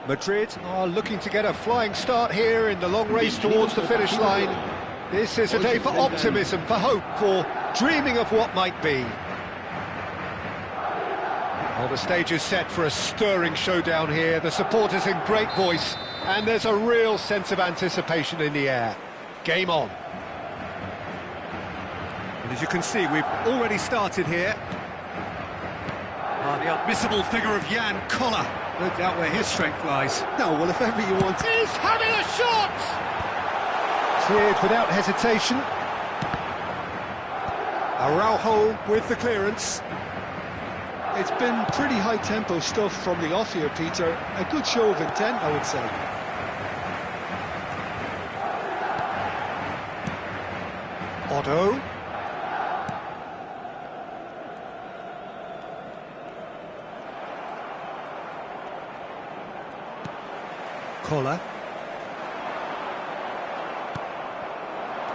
Madrid are looking to get a flying start here in the long race towards the finish line. This is a day for optimism, for hope, for dreaming of what might be. Well, the stage is set for a stirring showdown here. The supporters in great voice, and there's a real sense of anticipation in the air. Game on. And as you can see, we've already started here. The unmissable figure of Jan Koller. No doubt where his strength lies. No, well, if ever you want... He's having a shot! Cleared without hesitation. Araujo with the clearance. It's been pretty high-tempo stuff from the off here, Peter. A good show of intent, I would say. Otto. Koller.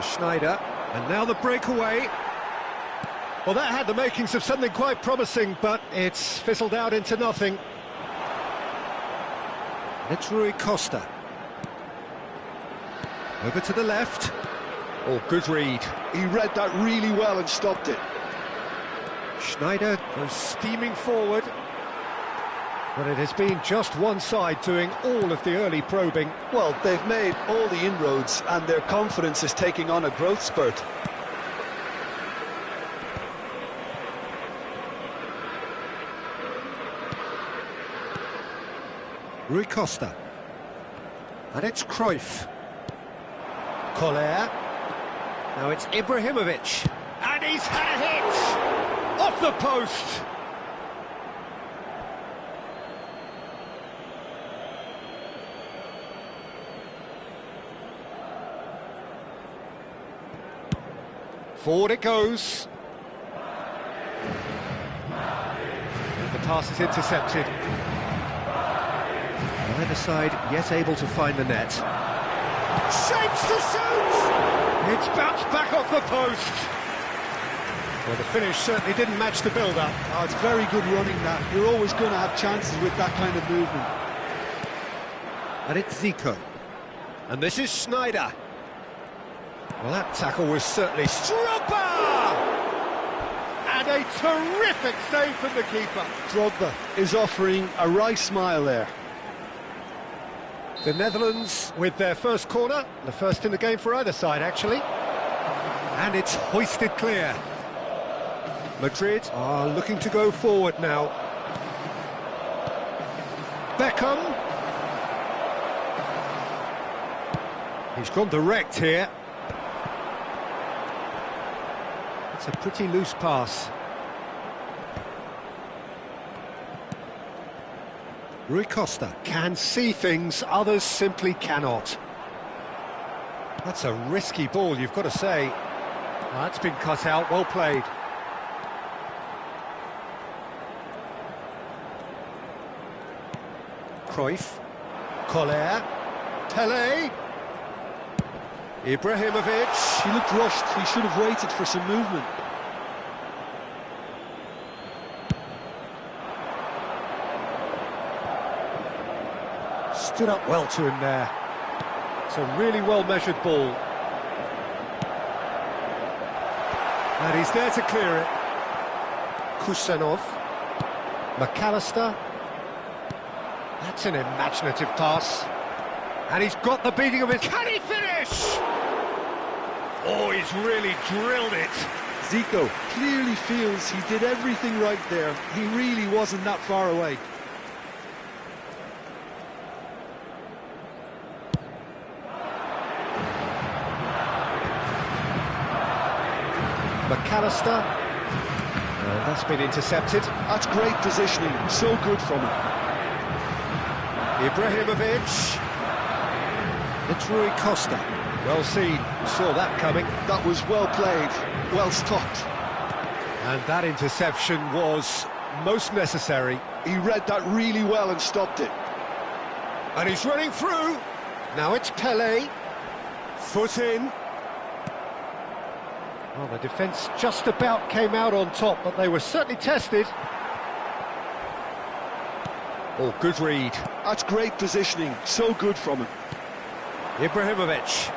Schneider, and now the breakaway. Well, that had the makings of something quite promising, but it's fizzled out into nothing. It's Rui Costa. Over to the left. Oh, good read. He read that really well and stopped it. Schneider goes steaming forward. But it has been just one side doing all of the early probing. Well, they've made all the inroads and their confidence is taking on a growth spurt. Rui Costa. And it's Cruyff. Koller. Now it's Ibrahimovic. And he's had a hit! Off the post! Forward it goes. And the pass is intercepted. Neither side yet able to find the net. Shapes to shoot! It's bounced back off the post. Well, the finish certainly didn't match the build-up. Oh, it's very good running, that. You're always going to have chances with that kind of movement. And it's Zico. And this is Schneider. Well, that tackle was certainly Strupper! And a terrific save from the keeper. Drogba is offering a wry smile there. The Netherlands with their first corner, the first in the game for either side, actually. And it's hoisted clear. Madrid are looking to go forward now. Beckham. He's gone direct here. It's a pretty loose pass. Rui Costa can see things others simply cannot. That's a risky ball, you've got to say. Well, that's been cut out, well played. Cruyff, Koller, Pelé, Ibrahimovic. He looked rushed, he should have waited for some movement. Stood up well to him there. It's a really well-measured ball. And he's there to clear it. Kusanov, McAllister. That's an imaginative pass. And he's got the beating of it. Can he finish? Oh, he's really drilled it. Zico clearly feels he did everything right there. He really wasn't that far away. McAllister. And that's been intercepted. That's great positioning. So good from him. Ibrahimovic. It's Rui Costa. Well seen, saw that coming. That was well played, well stopped. And that interception was most necessary. He read that really well and stopped it. And he's running through. Now it's Pelé. Foot in. Well, the defence just about came out on top, but they were certainly tested. Oh, good read. That's great positioning, so good from him. Ibrahimovic.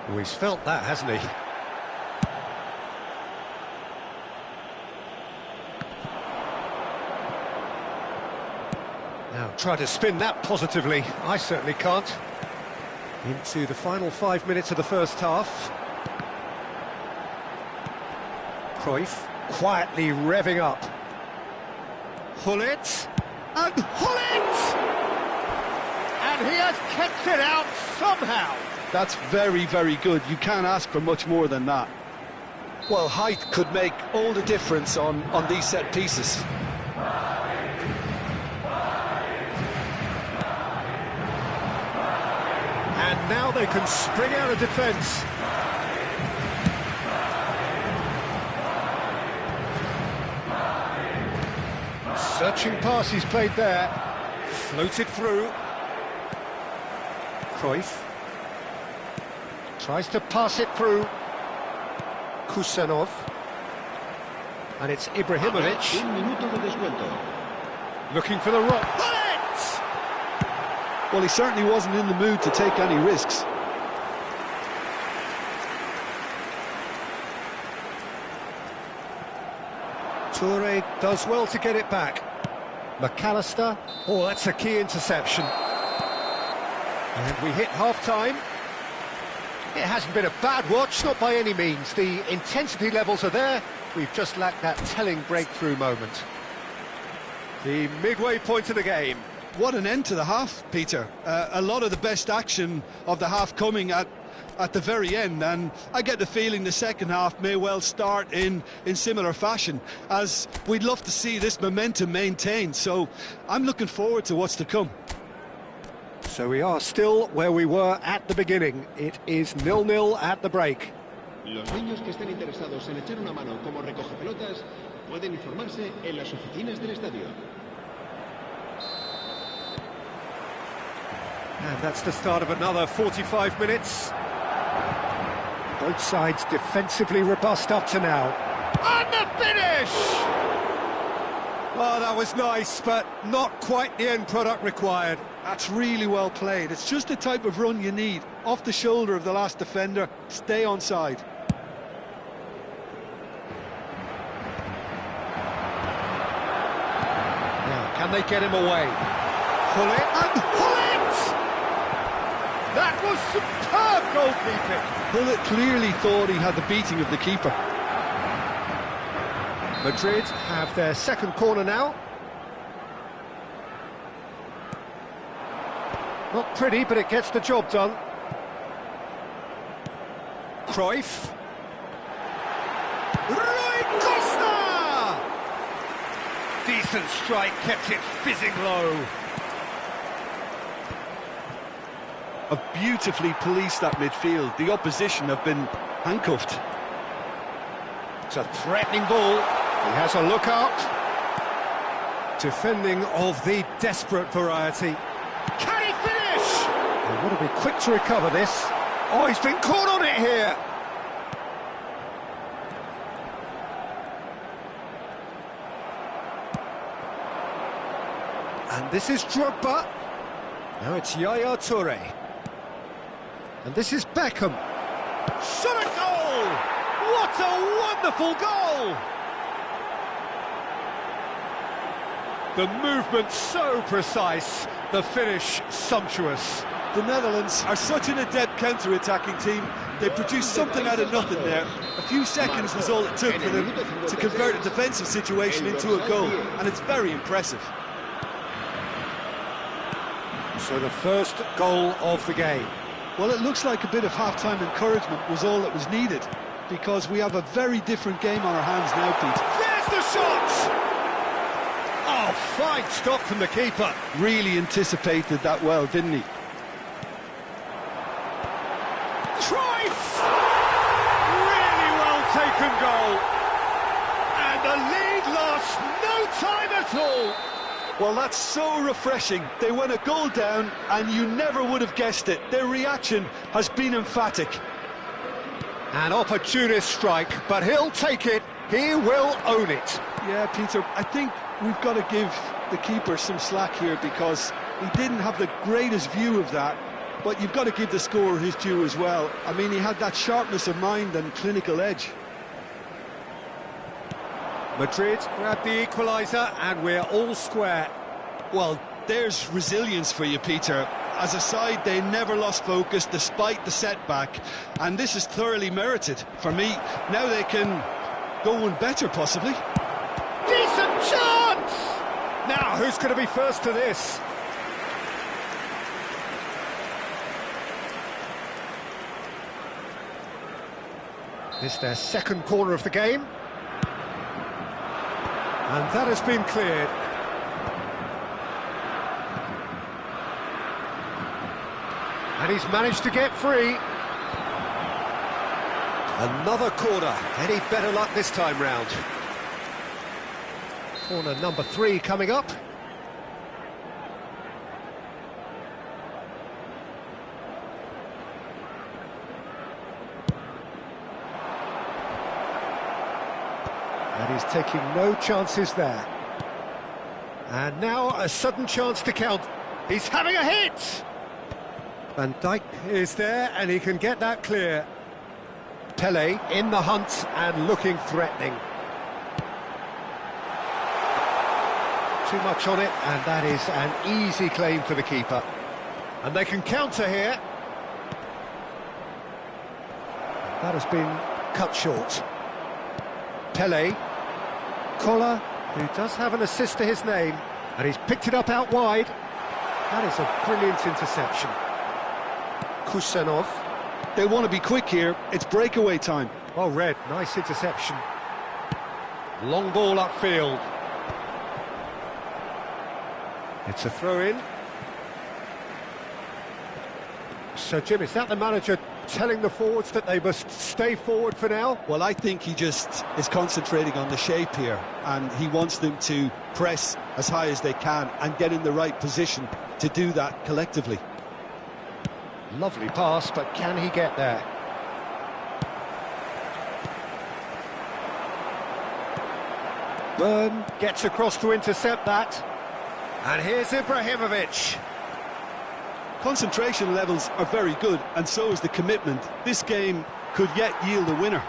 Oh, he's felt that, hasn't he? Now, try to spin that positively. I certainly can't. Into the final 5 minutes of the first half. Cruyff quietly revving up. Hullet. And Hullet! And he has kept it out somehow. That's very, very good. You can't ask for much more than that. Well, height could make all the difference on these set pieces. And now they can spring out of defence. Searching pass he's played there. Floated through. Cruyff. Tries to pass it through. Kusanov. And it's Ibrahimovic. Looking for the rock. Well, he certainly wasn't in the mood to take any risks. Toure does well to get it back. McAllister. Oh, that's a key interception. And we hit half-time. It hasn't been a bad watch, not by any means. The intensity levels are there. We've just lacked that telling breakthrough moment. The midway point of the game. what an end to the half, Peter. A lot of the best action of the half coming at the very end, and I get the feeling the second half may well start in similar fashion, as we'd love to see this momentum maintained, so I'm looking forward to what's to come. So we are still where we were at the beginning. It is 0-0 at the break. Los niños que estén interesados en echar una mano como recogepelotas pueden informarse en las oficinas del estadio. And that's the start of another 45 minutes. Both sides defensively robust up to now. And the finish! Oh, that was nice, but not quite the end product required. That's really well played. It's just the type of run you need. Off the shoulder of the last defender, stay onside. Now, can they get him away? Pull it and pull it! That was superb goalkeeping. Bullet clearly thought he had the beating of the keeper. Madrid have their second corner now. Not pretty, but it gets the job done. Cruyff. Rui Costa! Decent strike, kept it fizzing low. Have beautifully policed that midfield. The opposition have been handcuffed. It's a threatening ball. He has a look out. Defending of the desperate variety. Can he finish? He would have been quick to recover this. Oh, he's been caught on it here. And this is Drogba. Now it's Yaya Toure. And this is Beckham. Shot a goal! What a wonderful goal! The movement so precise, the finish sumptuous. The Netherlands are such an adept counter-attacking team. They produced something out of nothing there. A few seconds was all it took for them to convert a defensive situation into a goal, and it's very impressive. So the first goal of the game. Well, it looks like a bit of half-time encouragement was all that was needed, because we have a very different game on our hands now, Pete. There's the shot! Oh, fine stop from the keeper. Really anticipated that well, didn't he? Cruyff! Really well taken goal. And the lead lost no time at all. Well, that's so refreshing. They went a goal down, and you never would have guessed it. Their reaction has been emphatic. An opportunist strike, but he'll take it. He will own it. Yeah, Peter, I think we've got to give the keeper some slack here, because he didn't have the greatest view of that, but you've got to give the scorer his due as well. I mean, he had that sharpness of mind and clinical edge. Madrid grab the equaliser, and we're all square. Well, there's resilience for you, Peter. As a side, they never lost focus despite the setback, and this is thoroughly merited. For me, now they can go one better, possibly. Decent chance! Now, who's going to be first to this? This is their second corner of the game. And that has been cleared. And he's managed to get free. Another corner. Any better luck this time round? Corner number 3 coming up. And he's taking no chances there. And now a sudden chance to count. He's having a hit! Van Dijk is there, and he can get that clear. Pele in the hunt and looking threatening. Too much on it, and that is an easy claim for the keeper. And they can counter here. That has been cut short. Pele. Koller, who does have an assist to his name, and he's picked it up out wide. That is a brilliant interception. Kusanov. They want to be quick here. It's breakaway time. Well read, nice interception. Long ball upfield. It's a throw-in. So, Jim, is that the manager telling the forwards that they must stay forward for now? Well, I think he just is concentrating on the shape here, and he wants them to press as high as they can and get in the right position to do that collectively. Lovely pass, but can he get there? Byrne gets across to intercept that. And here's Ibrahimovic. Concentration levels are very good, and so is the commitment. This game could yet yield a winner.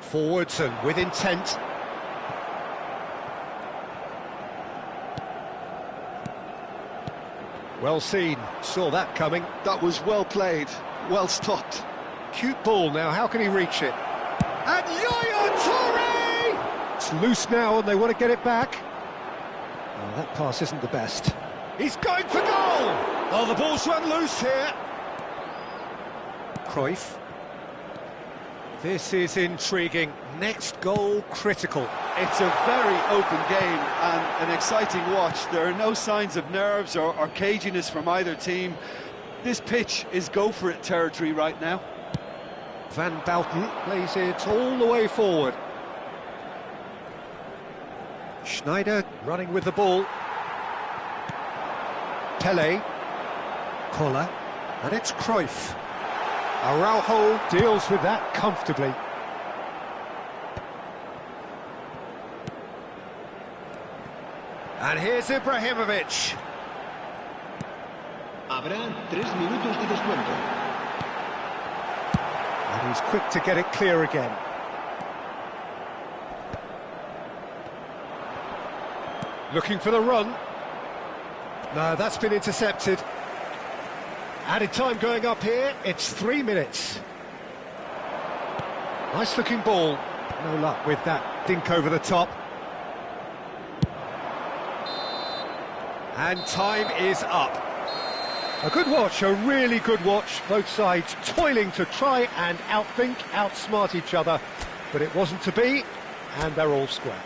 Forwards and with intent. Well seen, saw that coming. That was well played, well stopped. Cute ball now, how can he reach it? And Yaya Toure! It's loose now and they want to get it back. Oh, that pass isn't the best. He's going for goal! Oh, the ball's run loose here. Cruyff. This is intriguing. Next goal critical. It's a very open game and an exciting watch. There are no signs of nerves or caginess from either team. This pitch is go-for-it territory right now. Van Bouten plays it all the way forward. Schneider running with the ball. Pele. Koller. And it's Cruyff. Araujo deals with that comfortably. And here's Ibrahimovic. Habrá 3 minutos de descuento. And he's quick to get it clear again. Looking for the run. No, that's been intercepted. Added time going up here, it's 3 minutes. Nice looking ball. No luck with that dink over the top. And time is up. A good watch, a really good watch. Both sides toiling to try and outthink, outsmart each other. But it wasn't to be, and they're all square.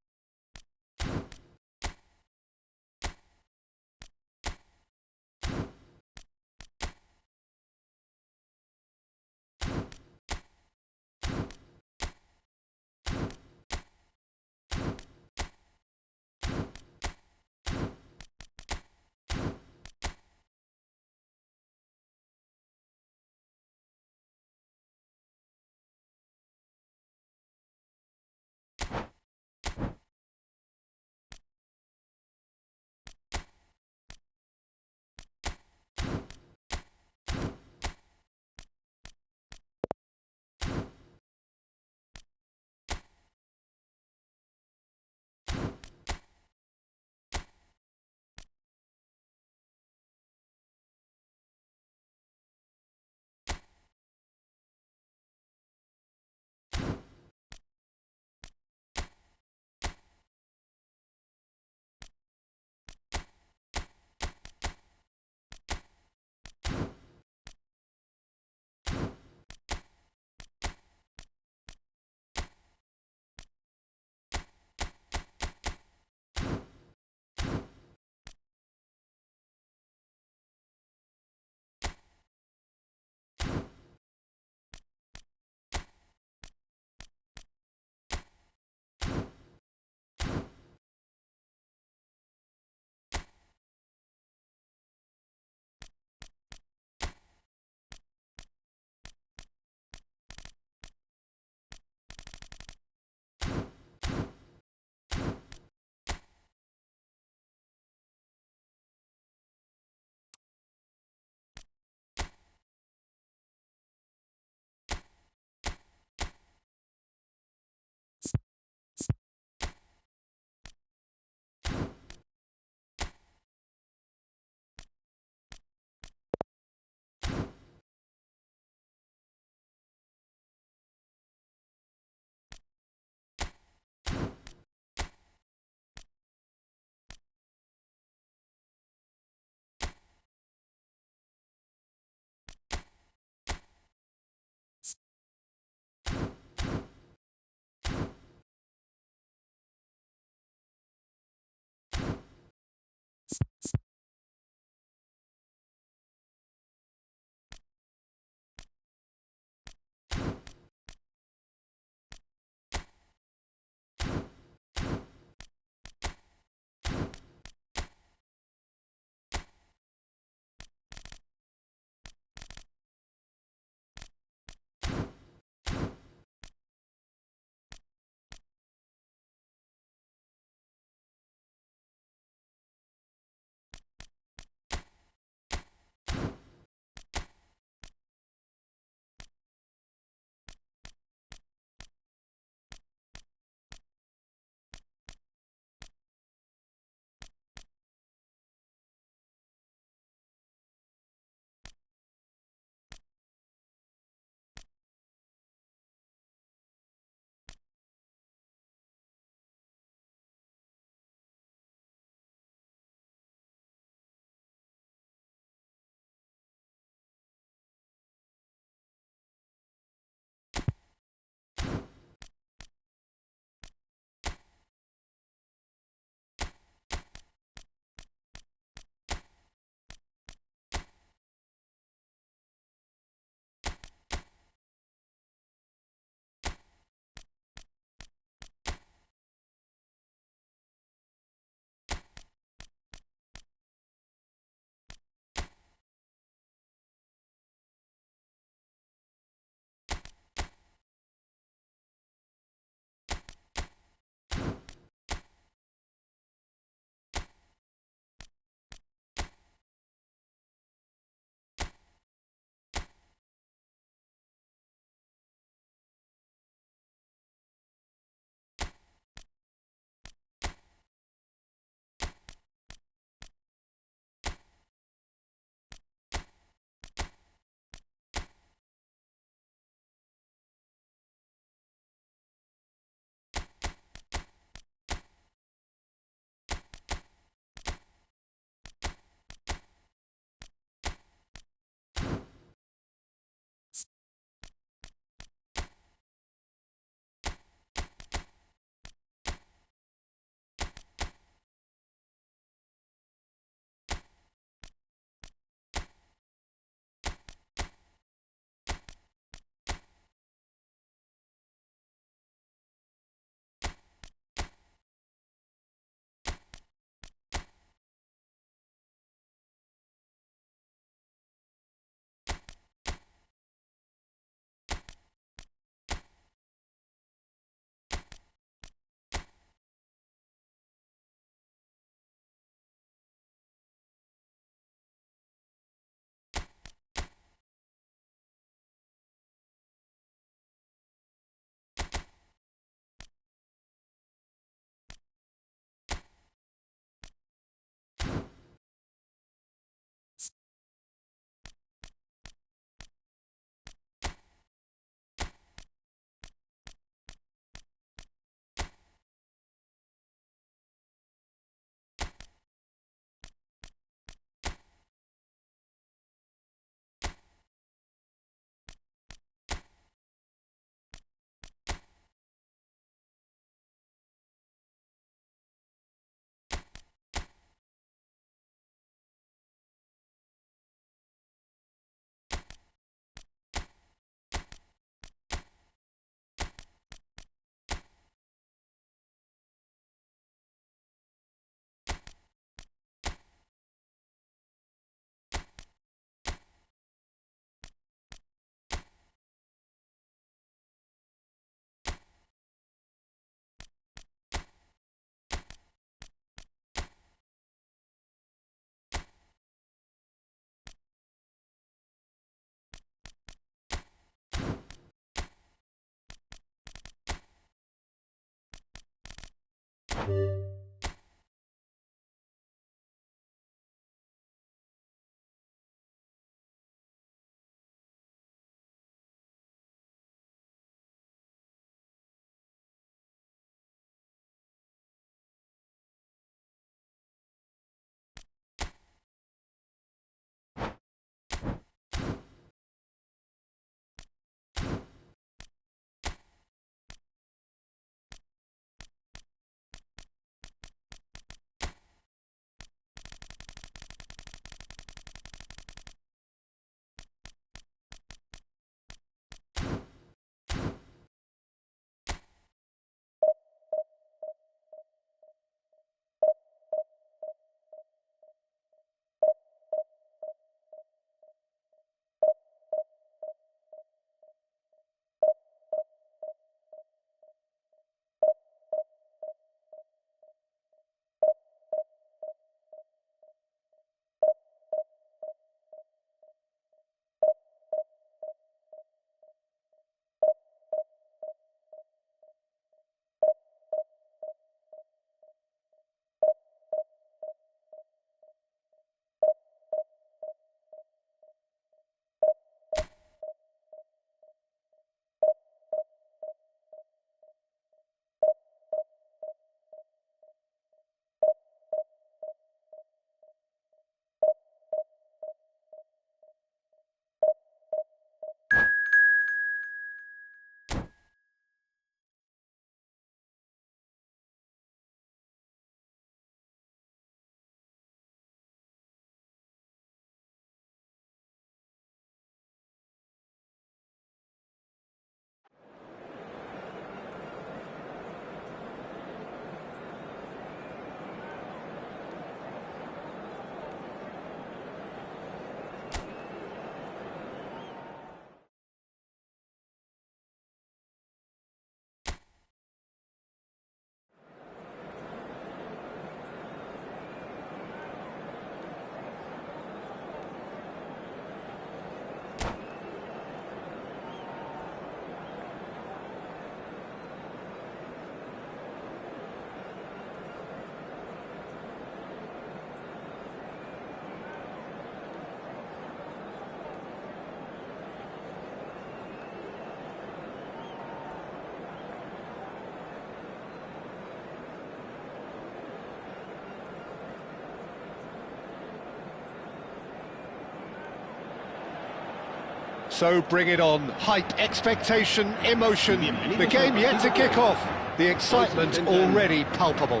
So bring it on. Hype, expectation, emotion. The game yet to kick off. The excitement already palpable.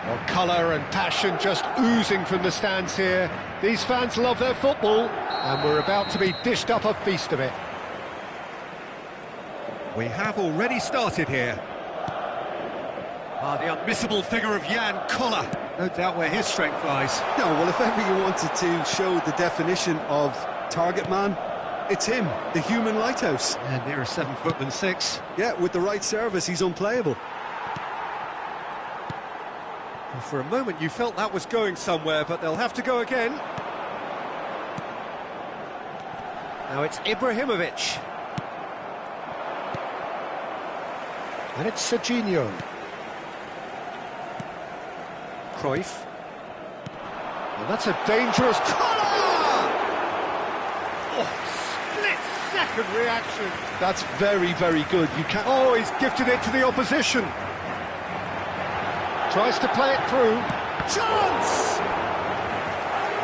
Well, colour and passion just oozing from the stands here. These fans love their football, and we're about to be dished up a feast of it. We have already started here. The unmissable figure of Jan Koller. No doubt where his strength lies. No, well, if ever you wanted to show the definition of target man, it's him, the human lighthouse. And nearer 7 foot than 6. Yeah, with the right service, he's unplayable. Well, for a moment you felt that was going somewhere, but they'll have to go again. Now it's Ibrahimovic. And it's Serginho. Cruyff. And that's a dangerous... Oh, split-second reaction. That's very, very good. You can't... Oh, he's gifted it to the opposition. Tries to play it through. Chance!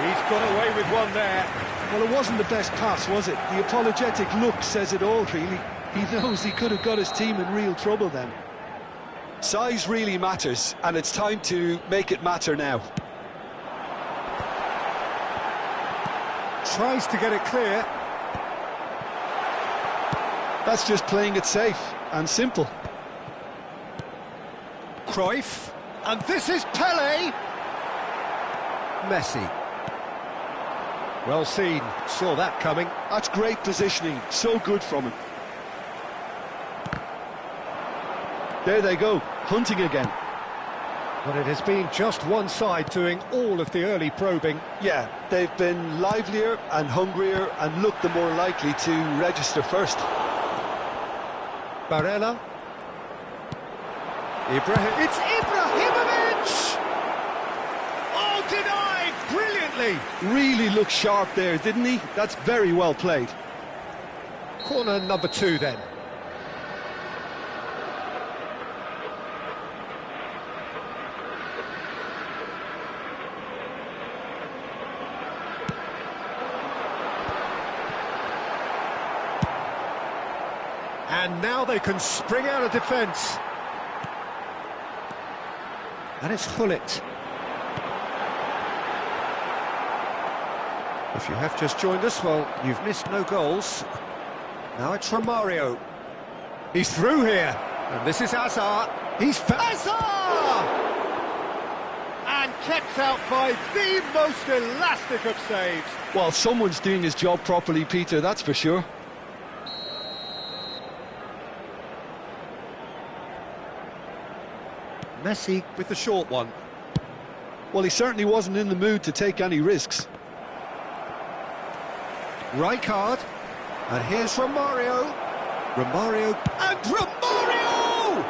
He's got away with one there. Well, it wasn't the best pass, was it? The apologetic look says it all, really. He knows he could have got his team in real trouble then. Size really matters, and it's time to make it matter now. Tries to get it clear. That's just playing it safe and simple. Cruyff. And this is Pele. Messi. Well seen. Saw that coming. That's great positioning. So good from him. There they go, hunting again. But it has been just one side doing all of the early probing. Yeah, they've been livelier and hungrier and looked the more likely to register first. Barella. It's Ibrahimovic! Oh, denied brilliantly! Really looked sharp there, didn't he? That's very well played. Corner number 2 then. And now they can spring out of defence. And it's Gullit. If you have just joined us, well, you've missed no goals. Now it's Romario. He's through here. And this is Hazard. He's Hazard! And kept out by the most elastic of saves. Well, someone's doing his job properly, Peter, that's for sure. Messi with the short one. Well, he certainly wasn't in the mood to take any risks. Rijkaard. And here's Romario. Romario. And Romario!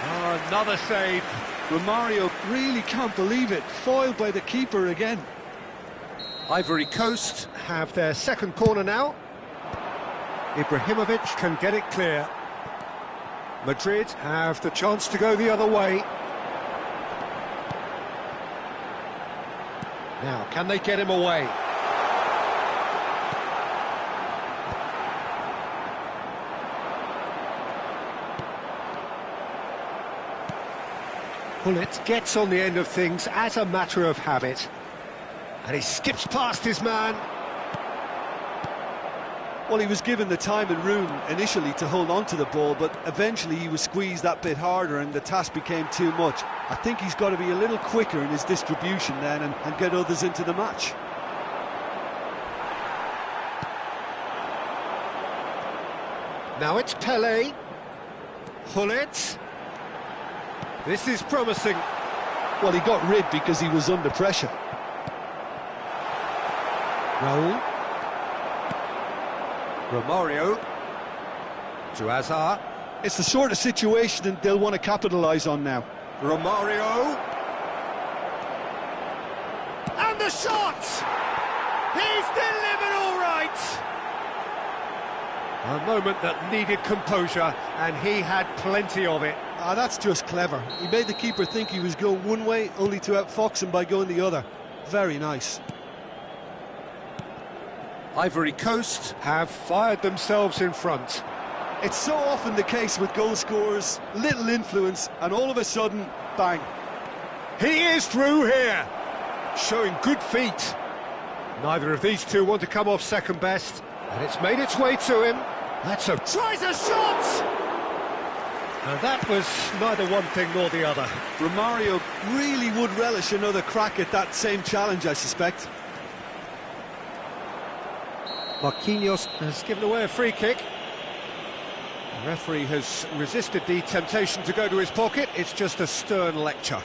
Oh, another save. Romario really can't believe it. Foiled by the keeper again. Ivory Coast have their second corner now. Ibrahimovic can get it clear. Madrid have the chance to go the other way. Now, can they get him away? Gullit gets on the end of things as a matter of habit. And he skips past his man. Well, he was given the time and room initially to hold on to the ball, but eventually he was squeezed that bit harder and the task became too much. I think he's got to be a little quicker in his distribution then and get others into the match. Now it's Pelé. Gullit. This is promising. Well, he got rid because he was under pressure. Raul. Romario. To Hazard. It's the sort of situation that they'll want to capitalise on now. Romario. And the shot! He's delivered all right! A moment that needed composure, and he had plenty of it. Ah, that's just clever. He made the keeper think he was going one way, only to outfox him by going the other. Very nice. Ivory Coast have fired themselves in front. It's so often the case with goal scorers, little influence, and all of a sudden, bang. He is through here, showing good feet. Neither of these two want to come off second best, and it's made its way to him. That's a... tries a shot! And that was neither one thing nor the other. Romario really would relish another crack at that same challenge, I suspect. Marquinhos has given away a free kick. The referee has resisted the temptation to go to his pocket. It's just a stern lecture.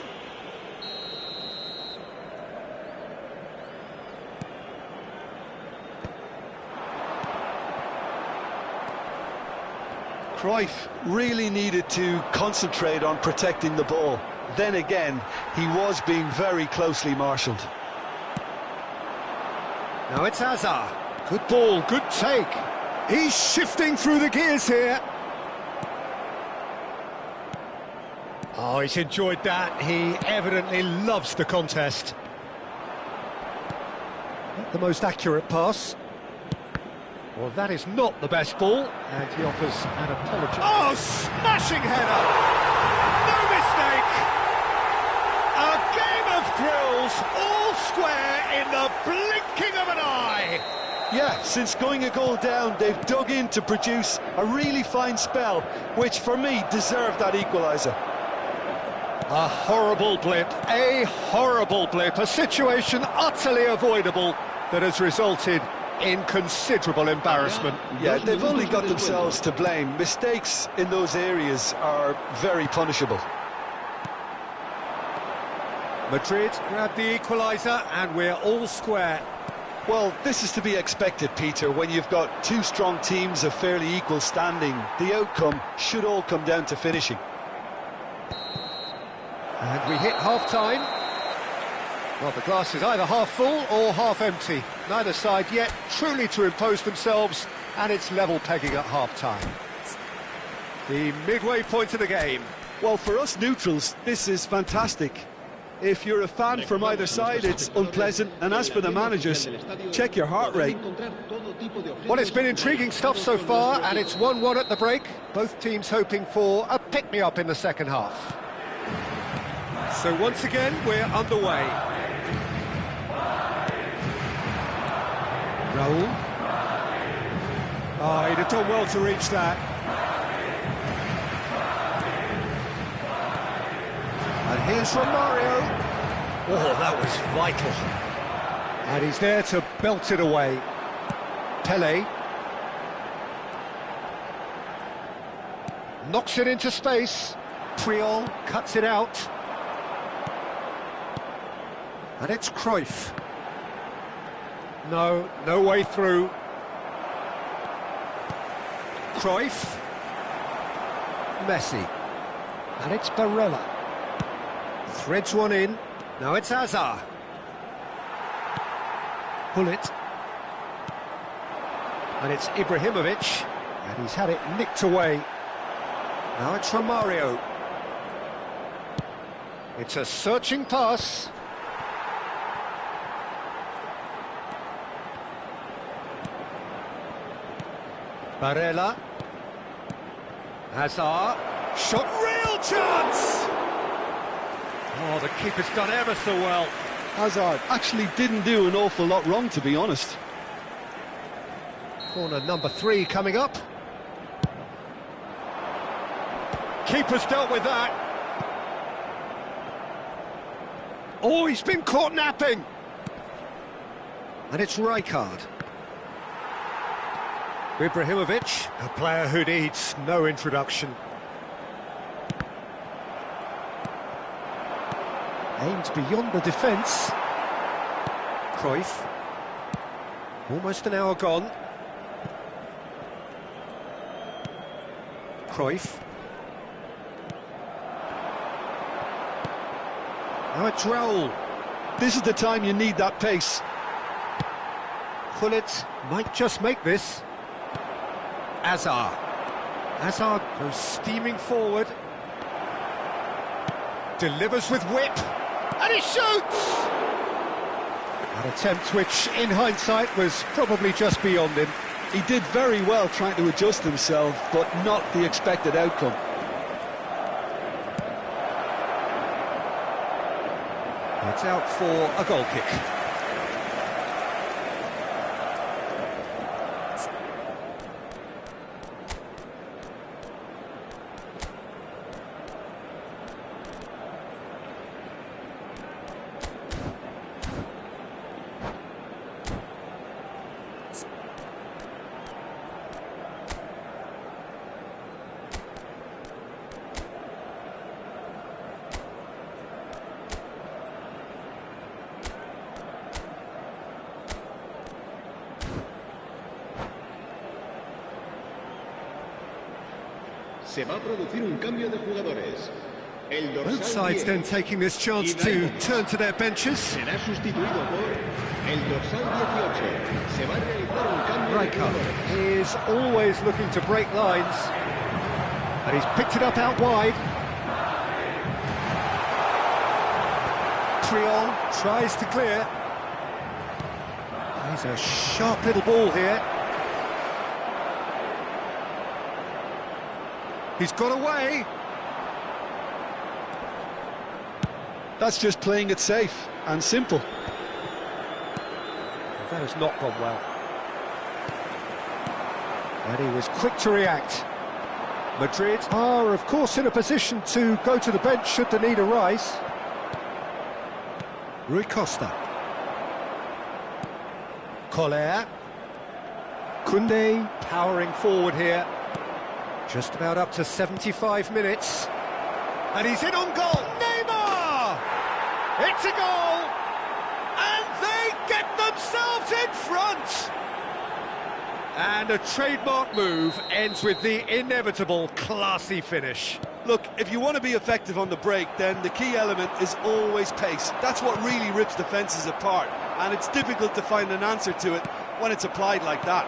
Cruyff really needed to concentrate on protecting the ball. Then again, he was being very closely marshalled. Now it's Hazard. Good ball, good take. He's shifting through the gears here. Oh, he's enjoyed that. He evidently loves the contest. Not the most accurate pass. Well, that is not the best ball, and he offers an apology. Oh, smashing header! No mistake! A game of thrills, all square in the blinking of an eye! Yeah, since going a goal down, they've dug in to produce a really fine spell, which for me deserved that equaliser. A horrible blip, a situation utterly avoidable that has resulted in considerable embarrassment. Yeah, they've only got themselves to blame. Mistakes in those areas are very punishable. Madrid grabbed the equaliser and we're all square. Well, this is to be expected, Peter. When you've got two strong teams of fairly equal standing, the outcome should all come down to finishing. And we hit half-time. Well, the glass is either half full or half empty. Neither side yet truly to impose themselves, and it's level pegging at half-time. The midway point of the game. Well, for us neutrals, this is fantastic. If you're a fan from either side, it's unpleasant. And as for the managers, check your heart rate. Well, it's been intriguing stuff so far, and it's 1-1 at the break. Both teams hoping for a pick-me-up in the second half. So once again, we're underway. Raul. Oh, he'd have done well to reach that. And here's Romario. Oh, that was vital. And he's there to belt it away. Pele. Knocks it into space. Priol cuts it out. And it's Cruyff. No way through. Cruyff. Messi. And it's Barella. Threads one in. Now it's Hazard. Bullet. And it's Ibrahimovic. And he's had it nicked away. Now it's Romario. It's a searching pass. Barella. Hazard. Shot, real chance! Oh, the keeper's done ever so well. Hazard actually didn't do an awful lot wrong, to be honest. Corner number 3 coming up. Keeper's dealt with that. Oh, he's been caught napping. And it's Rijkaard. Ibrahimovic, a player who needs no introduction. Aims beyond the defence. Cruyff. Almost an hour gone. Cruyff. Now it's Raul. This is the time you need that pace. Gullit might just make this. Hazard. Hazard goes steaming forward. Delivers with whip. And he shoots! An attempt which, in hindsight, was probably just beyond him. He did very well trying to adjust himself, but not the expected outcome. It's out for a goal kick. Se va a producir un cambio de jugadores. El dorsal Both sides 10, then taking this chance to turn to their benches. será sustituido por el dorsal 18. Se va a realizar un cambio de Rijkaard jugadores. is always looking to break lines. And he's picked it up out wide. Priol tries to clear. He's a sharp little ball here. He's got away. That's just playing it safe and simple. That has not gone well. And he was quick to react. Madrid are, of course, in a position to go to the bench should the need arise. Rui Costa. Koller. Koundé powering forward here. Just about up to 75 minutes. And he's in on goal. Neymar! It's a goal! And they get themselves in front! And a trademark move ends with the inevitable classy finish. Look, if you want to be effective on the break, then the key element is always pace. That's what really rips defences apart, and it's difficult to find an answer to it when it's applied like that.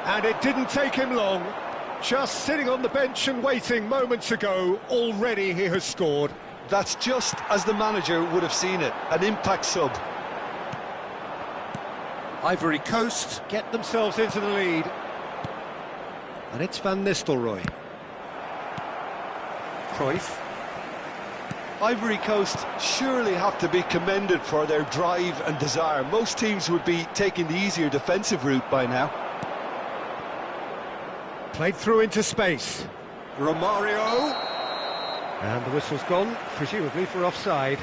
And it didn't take him long. Just sitting on the bench and waiting moments ago, already he has scored. That's just as the manager would have seen it, an impact sub. Ivory Coast get themselves into the lead. And it's Van Nistelrooy. Cruyff. Ivory Coast surely have to be commended for their drive and desire. Most teams would be taking the easier defensive route by now. Played through into space. Romario. And the whistle's gone, presumably for offside.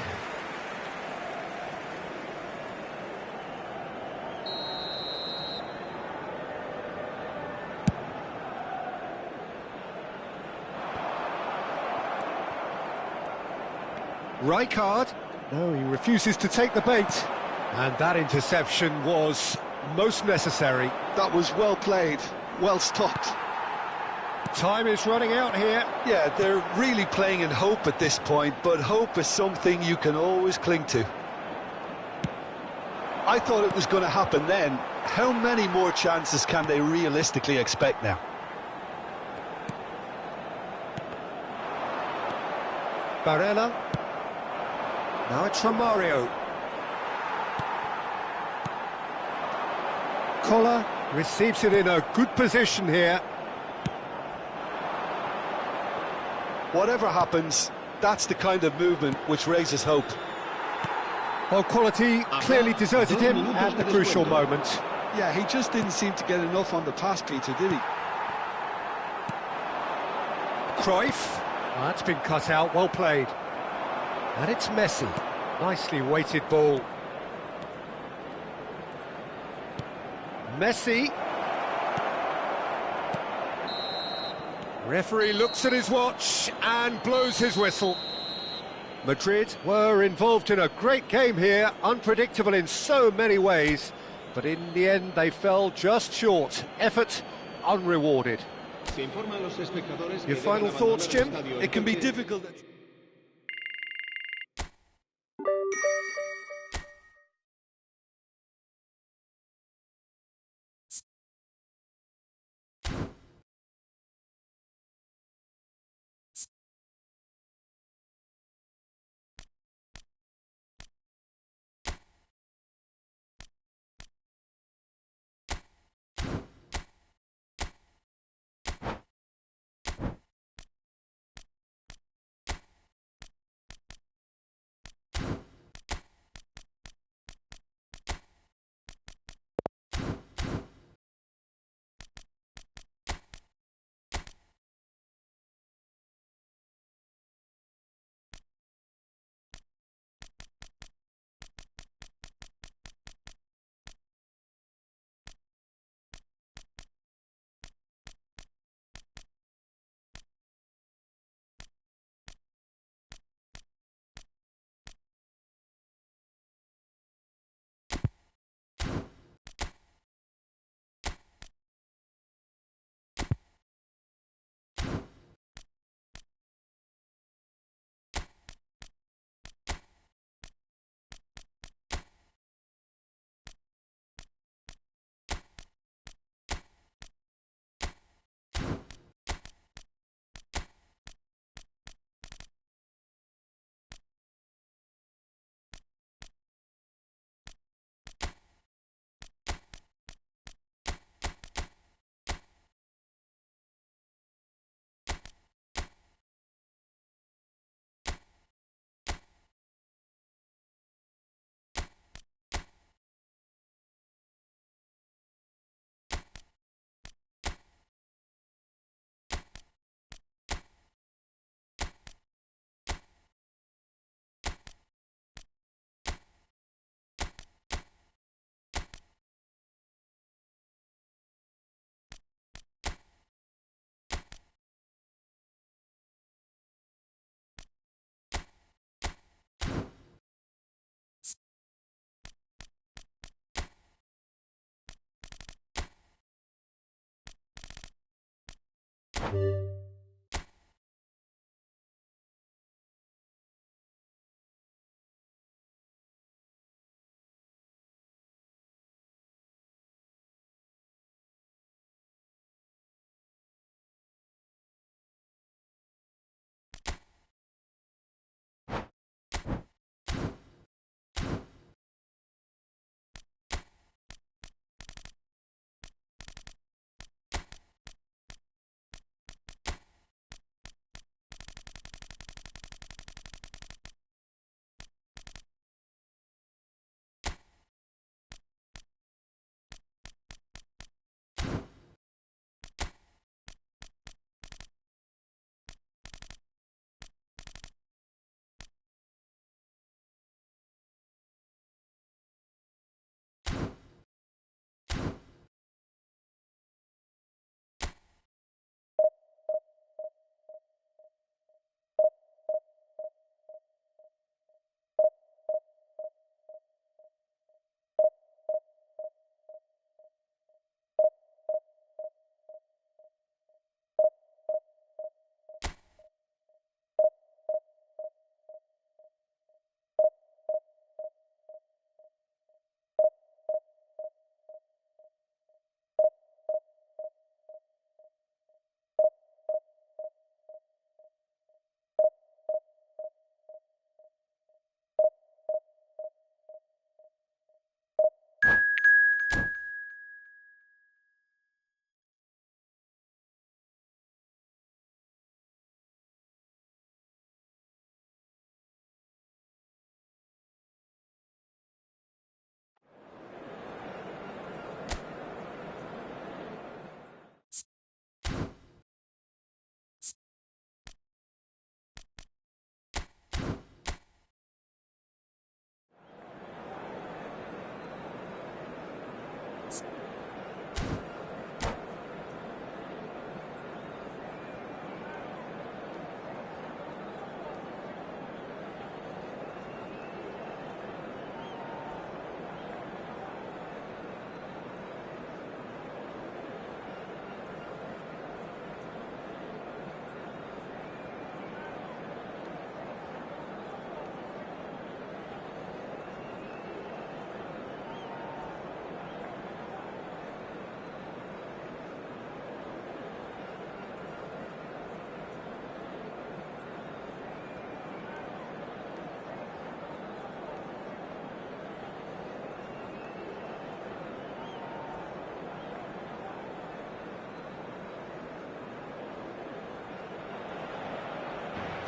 Rijkaard. No, he refuses to take the bait. And that interception was most necessary. That was well played, well stopped. Time is running out here. Yeah, they're really playing in hope at this point, but hope is something you can always cling to. I thought it was going to happen then. How many more chances can they realistically expect now? Barella. Now it's Romario. Koller receives it in a good position here. Whatever happens, that's the kind of movement which raises hope. Well, quality clearly deserted him at the crucial moment. Yeah, he just didn't seem to get enough on the pass, Peter, did he? Cruyff. Oh, that's been cut out, well played. And it's Messi. Nicely weighted ball. Messi. Referee looks at his watch and blows his whistle. Madrid were involved in a great game here, unpredictable in so many ways, but in the end they fell just short. Effort unrewarded. Your final thoughts, Jim? It can be difficult.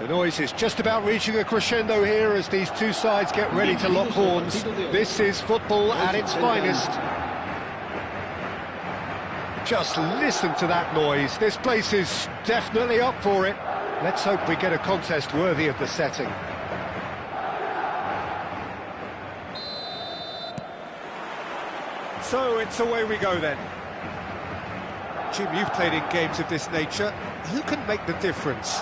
The noise is just about reaching a crescendo here as these two sides get ready to lock horns. This is football at its finest. Just listen to that noise. This place is definitely up for it. Let's hope we get a contest worthy of the setting. So it's away we go then. Jim, you've played in games of this nature. Who can make the difference?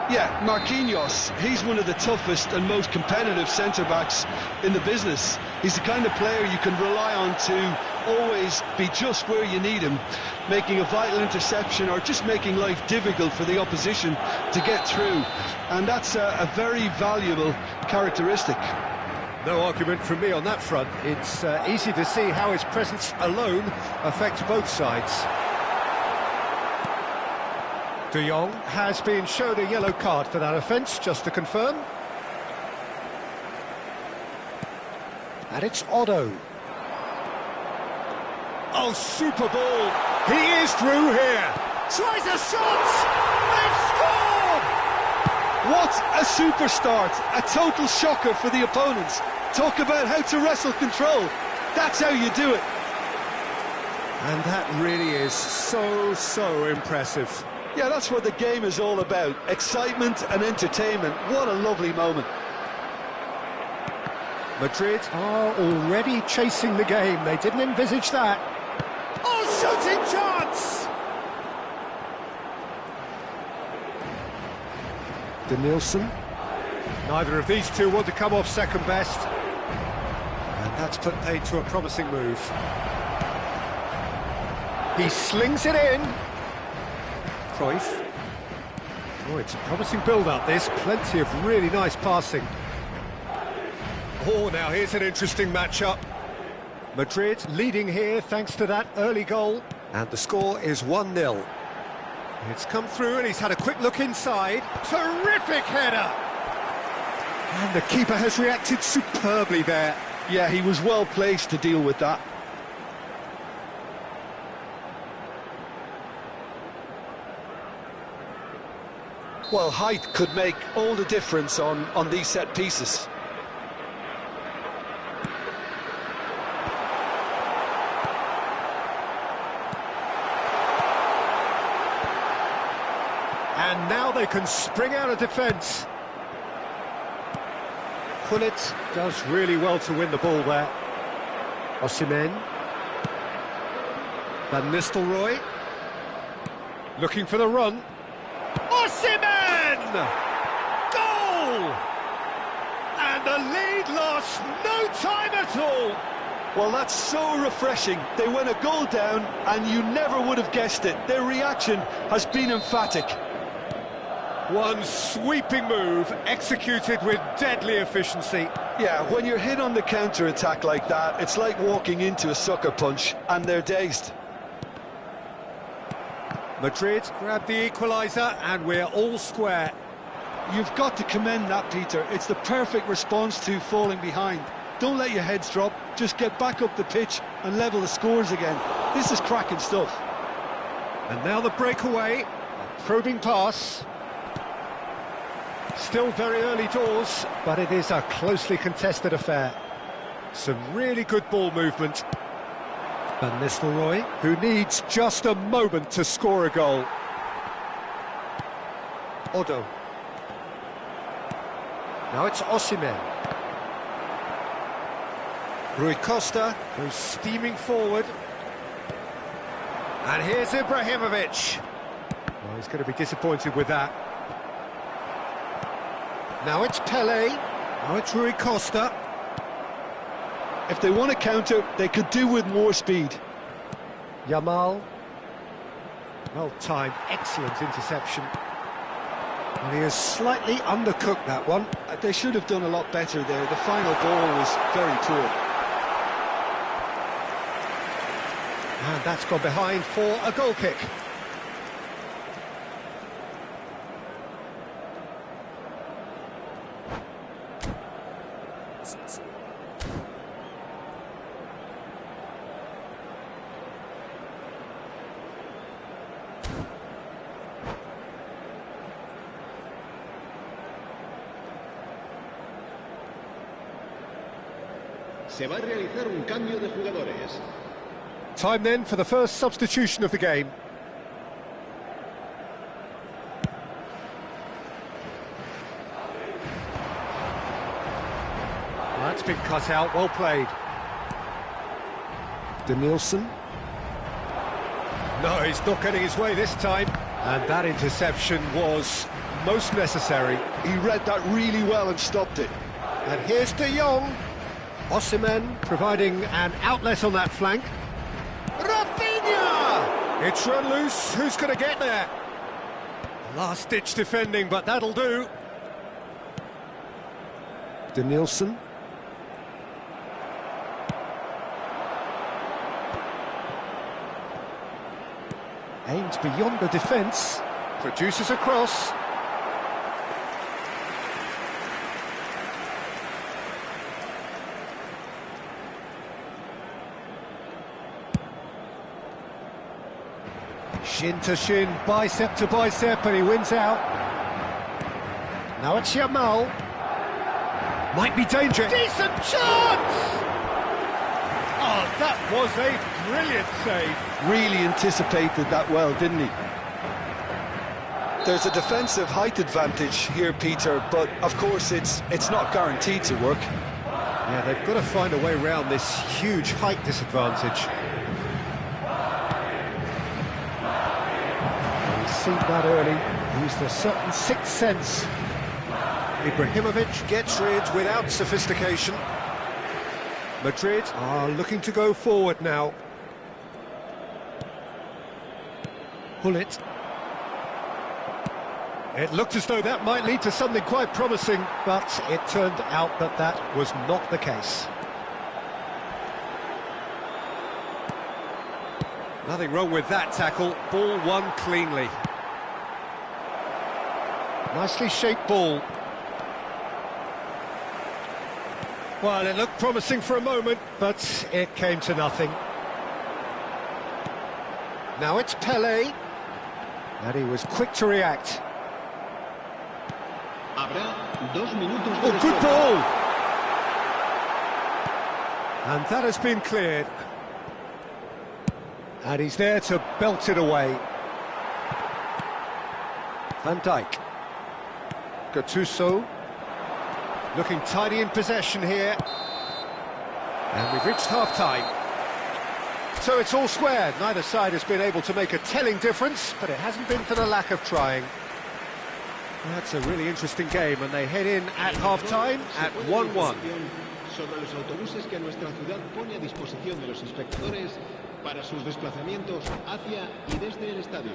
Yeah, Marquinhos, he's one of the toughest and most competitive centre-backs in the business. He's the kind of player you can rely on to always be just where you need him, making a vital interception or just making life difficult for the opposition to get through. And that's a very valuable characteristic. No argument from me on that front. It's easy to see how his presence alone affects both sides. De Jong has been shown a yellow card for that offence, just to confirm. And it's Otto. Oh, super ball! He is through here! Tries a shot! They've scored! What a super start! A total shocker for the opponents. Talk about how to wrestle control. That's how you do it. And that really is so impressive. Yeah, that's what the game is all about. Excitement and entertainment. What a lovely moment. Madrid are already chasing the game. They didn't envisage that. Oh, shooting chance! Denilson. Neither of these two want to come off second best. And that's put paid to a promising move. He slings it in. Cruyff. Oh, it's a promising build-up, this. Plenty of really nice passing. Oh, now here's an interesting matchup. Madrid leading here thanks to that early goal. And the score is 1-0. It's come through and he's had a quick look inside. Terrific header! And the keeper has reacted superbly there. Yeah, he was well placed to deal with that. Well, height could make all the difference on these set pieces. And now they can spring out of defence. Gullit does really well to win the ball there. Osimhen. Van Nistelrooy. Looking for the run. Osimhen! Goal! And the lead lost no time at all. Well, that's so refreshing. They went a goal down and you never would have guessed it. Their reaction has been emphatic. One sweeping move, executed with deadly efficiency. Yeah, when you're hit on the counter-attack like that, it's like walking into a sucker punch, and they're dazed. Madrid grab the equaliser, and we're all square. You've got to commend that, Peter. It's the perfect response to falling behind. Don't let your heads drop, just get back up the pitch and level the scores again. This is cracking stuff. And now the breakaway, a probing pass. Still very early doors, but it is a closely contested affair. Some really good ball movement. Van Nistelrooy, who needs just a moment to score a goal. Otto. Now it's Osimhen. Rui Costa goes steaming forward. And here's Ibrahimovic. Well, he's going to be disappointed with that. Now it's Pele, now it's Rui Costa. If they want to counter, they could do with more speed. Yamal. Well timed, excellent interception. And he has slightly undercooked that one. They should have done a lot better there. The final ball was very poor. And that's gone behind for a goal kick. Se va a realizar un cambio de jugadores. Time then for the first substitution of the game. That's been cut out, well played. Danielson. No, he's not getting his way this time. And that interception was most necessary. He read that really well and stopped it. And here's De Jong. Osimhen providing an outlet on that flank. Rafinha! It's run loose, who's going to get there? Last-ditch defending, but that'll do. Danielson. Aims beyond the defence, produces a cross. Shin to shin, bicep to bicep, and he wins out. Now it's Yamal. Might be dangerous. Decent chance! Oh, that was a brilliant save. Really anticipated that well, didn't he? There's a defensive height advantage here, Peter, but of course it's not guaranteed to work. Yeah, they've got to find a way around this huge height disadvantage. He's seen that early, used a certain sixth sense. Ibrahimovic gets rid without sophistication. Madrid are looking to go forward now. Hullet. It looked as though that might lead to something quite promising, but it turned out that that was not the case. Nothing wrong with that tackle, ball won cleanly. Nicely shaped ball. Well, it looked promising for a moment, but it came to nothing. Now it's Pelé, and he was quick to react. Oh, good ball! And that has been cleared. And he's there to belt it away. Van Dijk. Gattuso. Looking tidy in possession here. And we've reached half-time. So it's all square. Neither side has been able to make a telling difference, but it hasn't been for the lack of trying. That's a really interesting game, and they head in at half-time at 1-1. Sobre los autobuses que nuestra ciudad pone a disposición de los espectadores para sus desplazamientos hacia y desde el estadio.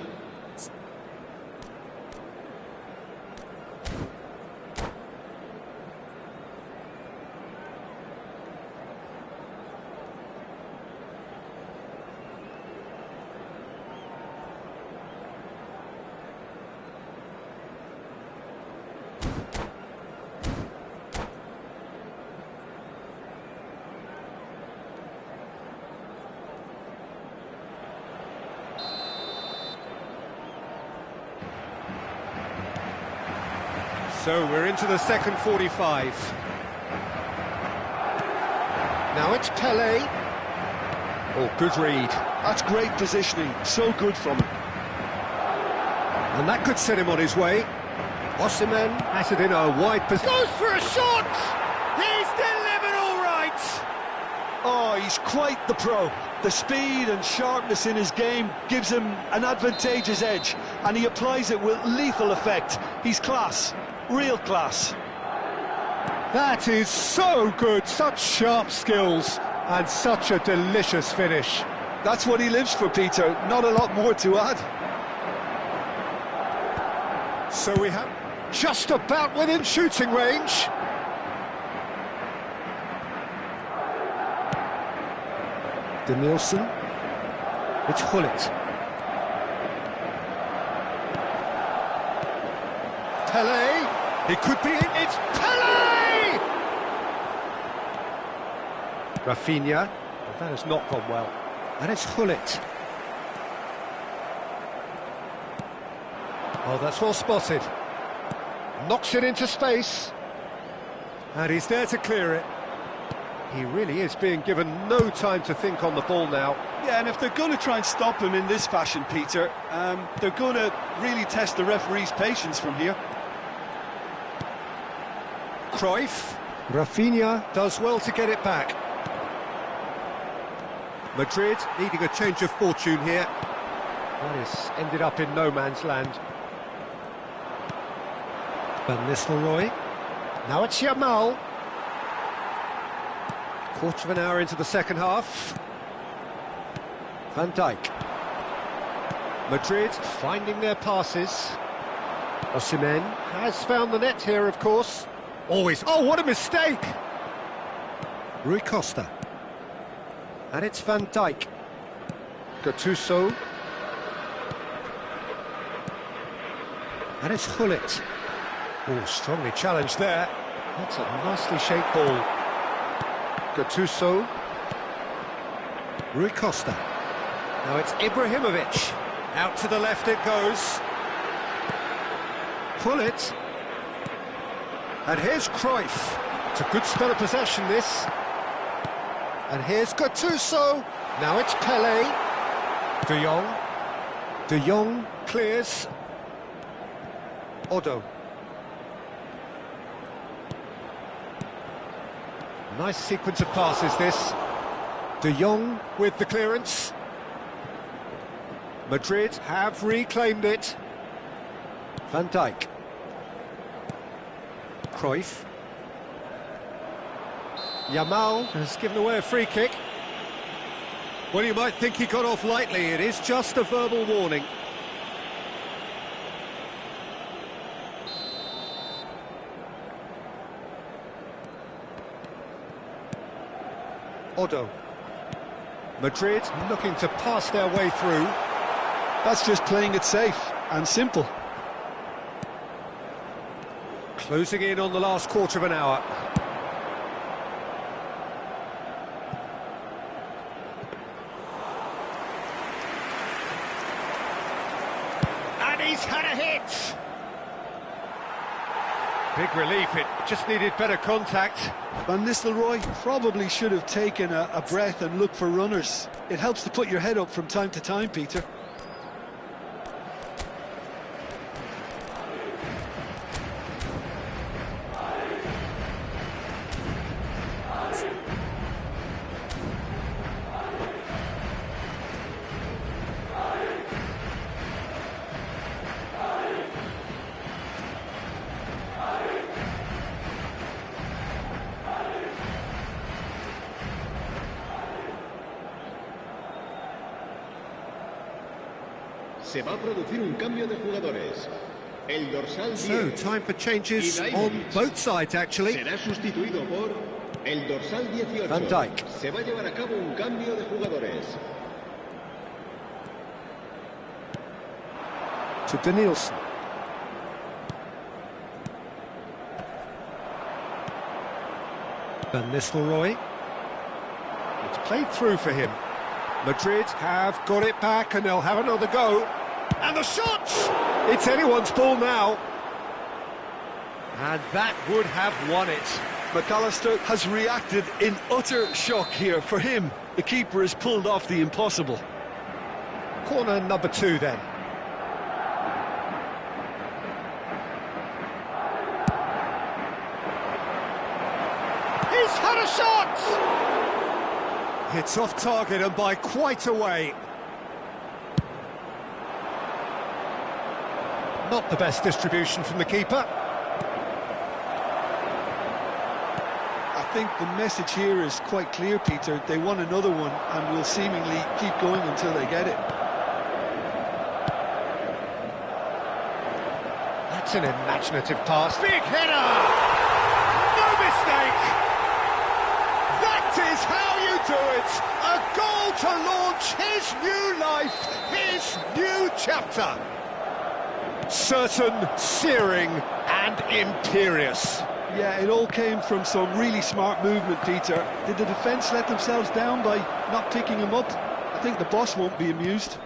So we're into the second 45. Now it's Pelé. Oh, good read. That's great positioning, so good from him. And that could set him on his way. Osimhen has it in a wide position. Goes for a shot! He's delivered all right! Oh, he's quite the pro. The speed and sharpness in his game gives him an advantageous edge, and he applies it with lethal effect. He's class. Real class. That is so good, such sharp skills and such a delicious finish. That's what he lives for, Peter, not a lot more to add. So we have just about within shooting range. Danielson. It's Hullet. Pelé. It could be it. It's Pelé! Rafinha. Well, that has not gone well. And it's Hullet. Oh, that's well spotted. Knocks it into space. And he's there to clear it. He really is being given no time to think on the ball now. Yeah, and if they're going to try and stop him in this fashion, Peter, they're going to really test the referee's patience from here. Cruyff. Rafinha does well to get it back. Madrid needing a change of fortune here. That has ended up in no man's land. Van Nistelrooy. Now it's Yamal. Quarter of an hour into the second half. Van Dijk. Madrid finding their passes. Osimhen has found the net here, of course. Always. Oh, what a mistake! Rui Costa. And it's Van Dijk. Gattuso. And it's Gullit. Oh, strongly challenged there. That's a nicely shaped ball. Gattuso. Rui Costa. Now it's Ibrahimovic. Out to the left it goes. Gullit. And here's Cruyff. It's a good spell of possession, this. And here's Gattuso. Now it's Pelé. De Jong. De Jong clears. Odo. Nice sequence of passes, this. De Jong with the clearance. Madrid have reclaimed it. Van Dijk. Cruyff. Yamal has given away a free kick. Well, you might think he got off lightly. It is just a verbal warning. Odo. Madrid looking to pass their way through. That's just playing it safe and simple. Closing in on the last quarter of an hour. And he's had a hit! Big relief, it just needed better contact. Van Nistelrooy probably should have taken a breath and looked for runners. It helps to put your head up from time to time, Peter. Se va a producir un cambio de jugadores. El dorsal 10. So, time for changes on both sides, actually. Será sustituido por el dorsal 18. Van Dijk. Se va a llevar a cabo un cambio de jugadores. To Danielson. Van Nistelrooy. It's played through for him. Madrid have got it back and they'll have another go. And the shot! It's anyone's ball now. And that would have won it. McAllister has reacted in utter shock here. For him, the keeper has pulled off the impossible. Corner number 2 then. He's had a shot! It's off target and by quite a way. Not the best distribution from the keeper. I think the message here is quite clear, Peter. They want another one and will seemingly keep going until they get it. That's an imaginative pass. Big header! No mistake! That is how you do it! A goal to launch his new life, his new chapter. Certain, searing and imperious. Yeah, it all came from some really smart movement, Peter. Did the defence let themselves down by not picking him up? I think the boss won't be amused.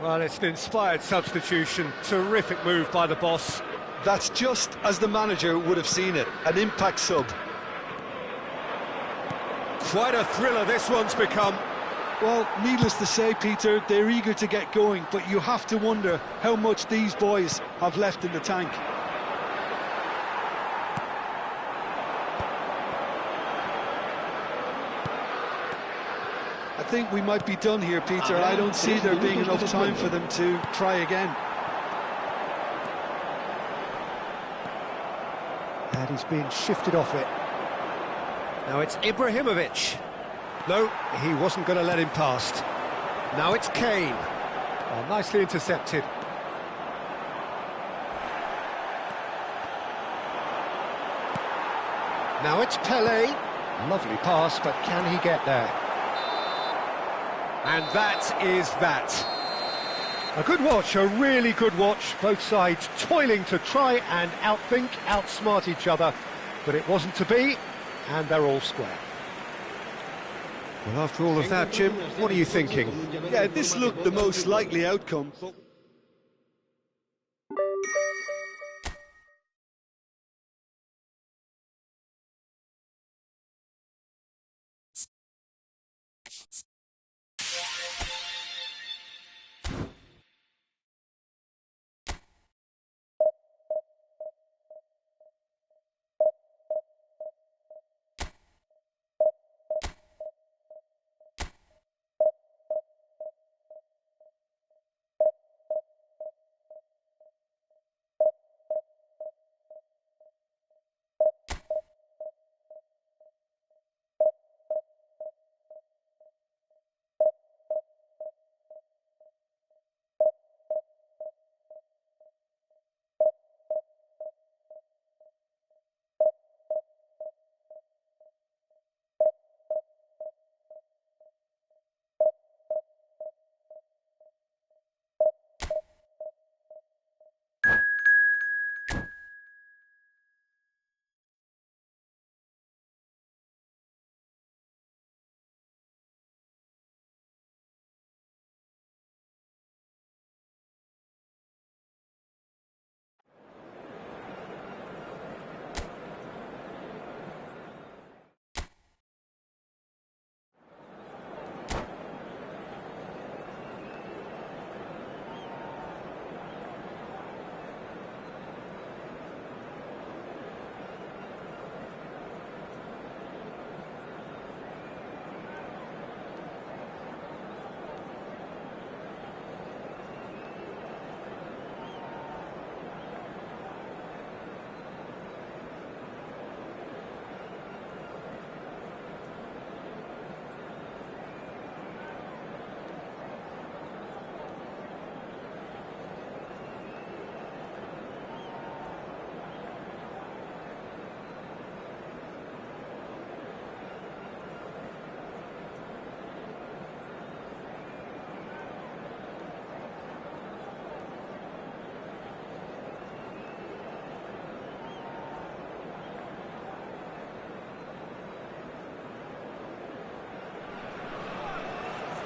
Well, it's an inspired substitution. Terrific move by the boss. That's just as the manager would have seen it. An impact sub. Quite a thriller this one's become. Well, needless to say, Peter, they're eager to get going, but you have to wonder how much these boys have left in the tank. I think we might be done here, Peter. I don't see there being enough time for them to try again. And he's being shifted off it. Now it's Ibrahimovic. No, he wasn't going to let him past. Now it's Kane. Oh, nicely intercepted. Now it's Pele. Lovely pass, but can he get there? And that is that. A good watch, a really good watch. Both sides toiling to try and outthink, outsmart each other. But it wasn't to be, and they're all square. Well, after all of that, Jim, what are you thinking? Yeah, this looked the most likely outcome.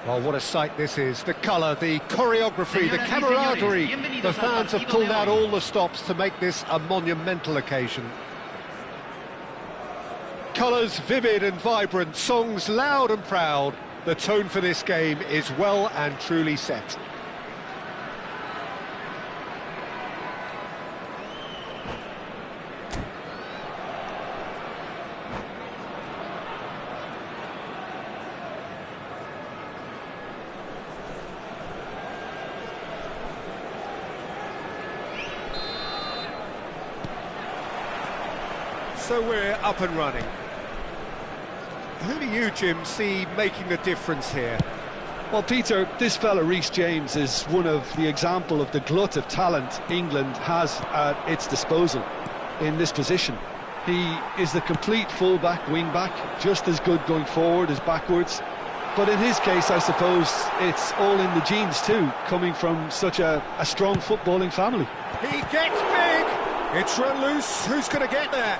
Well, what a sight this is. The colour, the choreography, the camaraderie. The fans have pulled out all the stops to make this a monumental occasion. Colours vivid and vibrant, songs loud and proud. The tone for this game is well and truly set. So we're up and running. Who do you, Jim, see making the difference here? Well, Peter, this fella Reece James is one of the example of the glut of talent England has at its disposal in this position. He is the complete full-back, wing-back, just as good going forward as backwards. But in his case, I suppose it's all in the genes too, coming from such a strong footballing family. He gets big! It's run loose. Who's going to get there?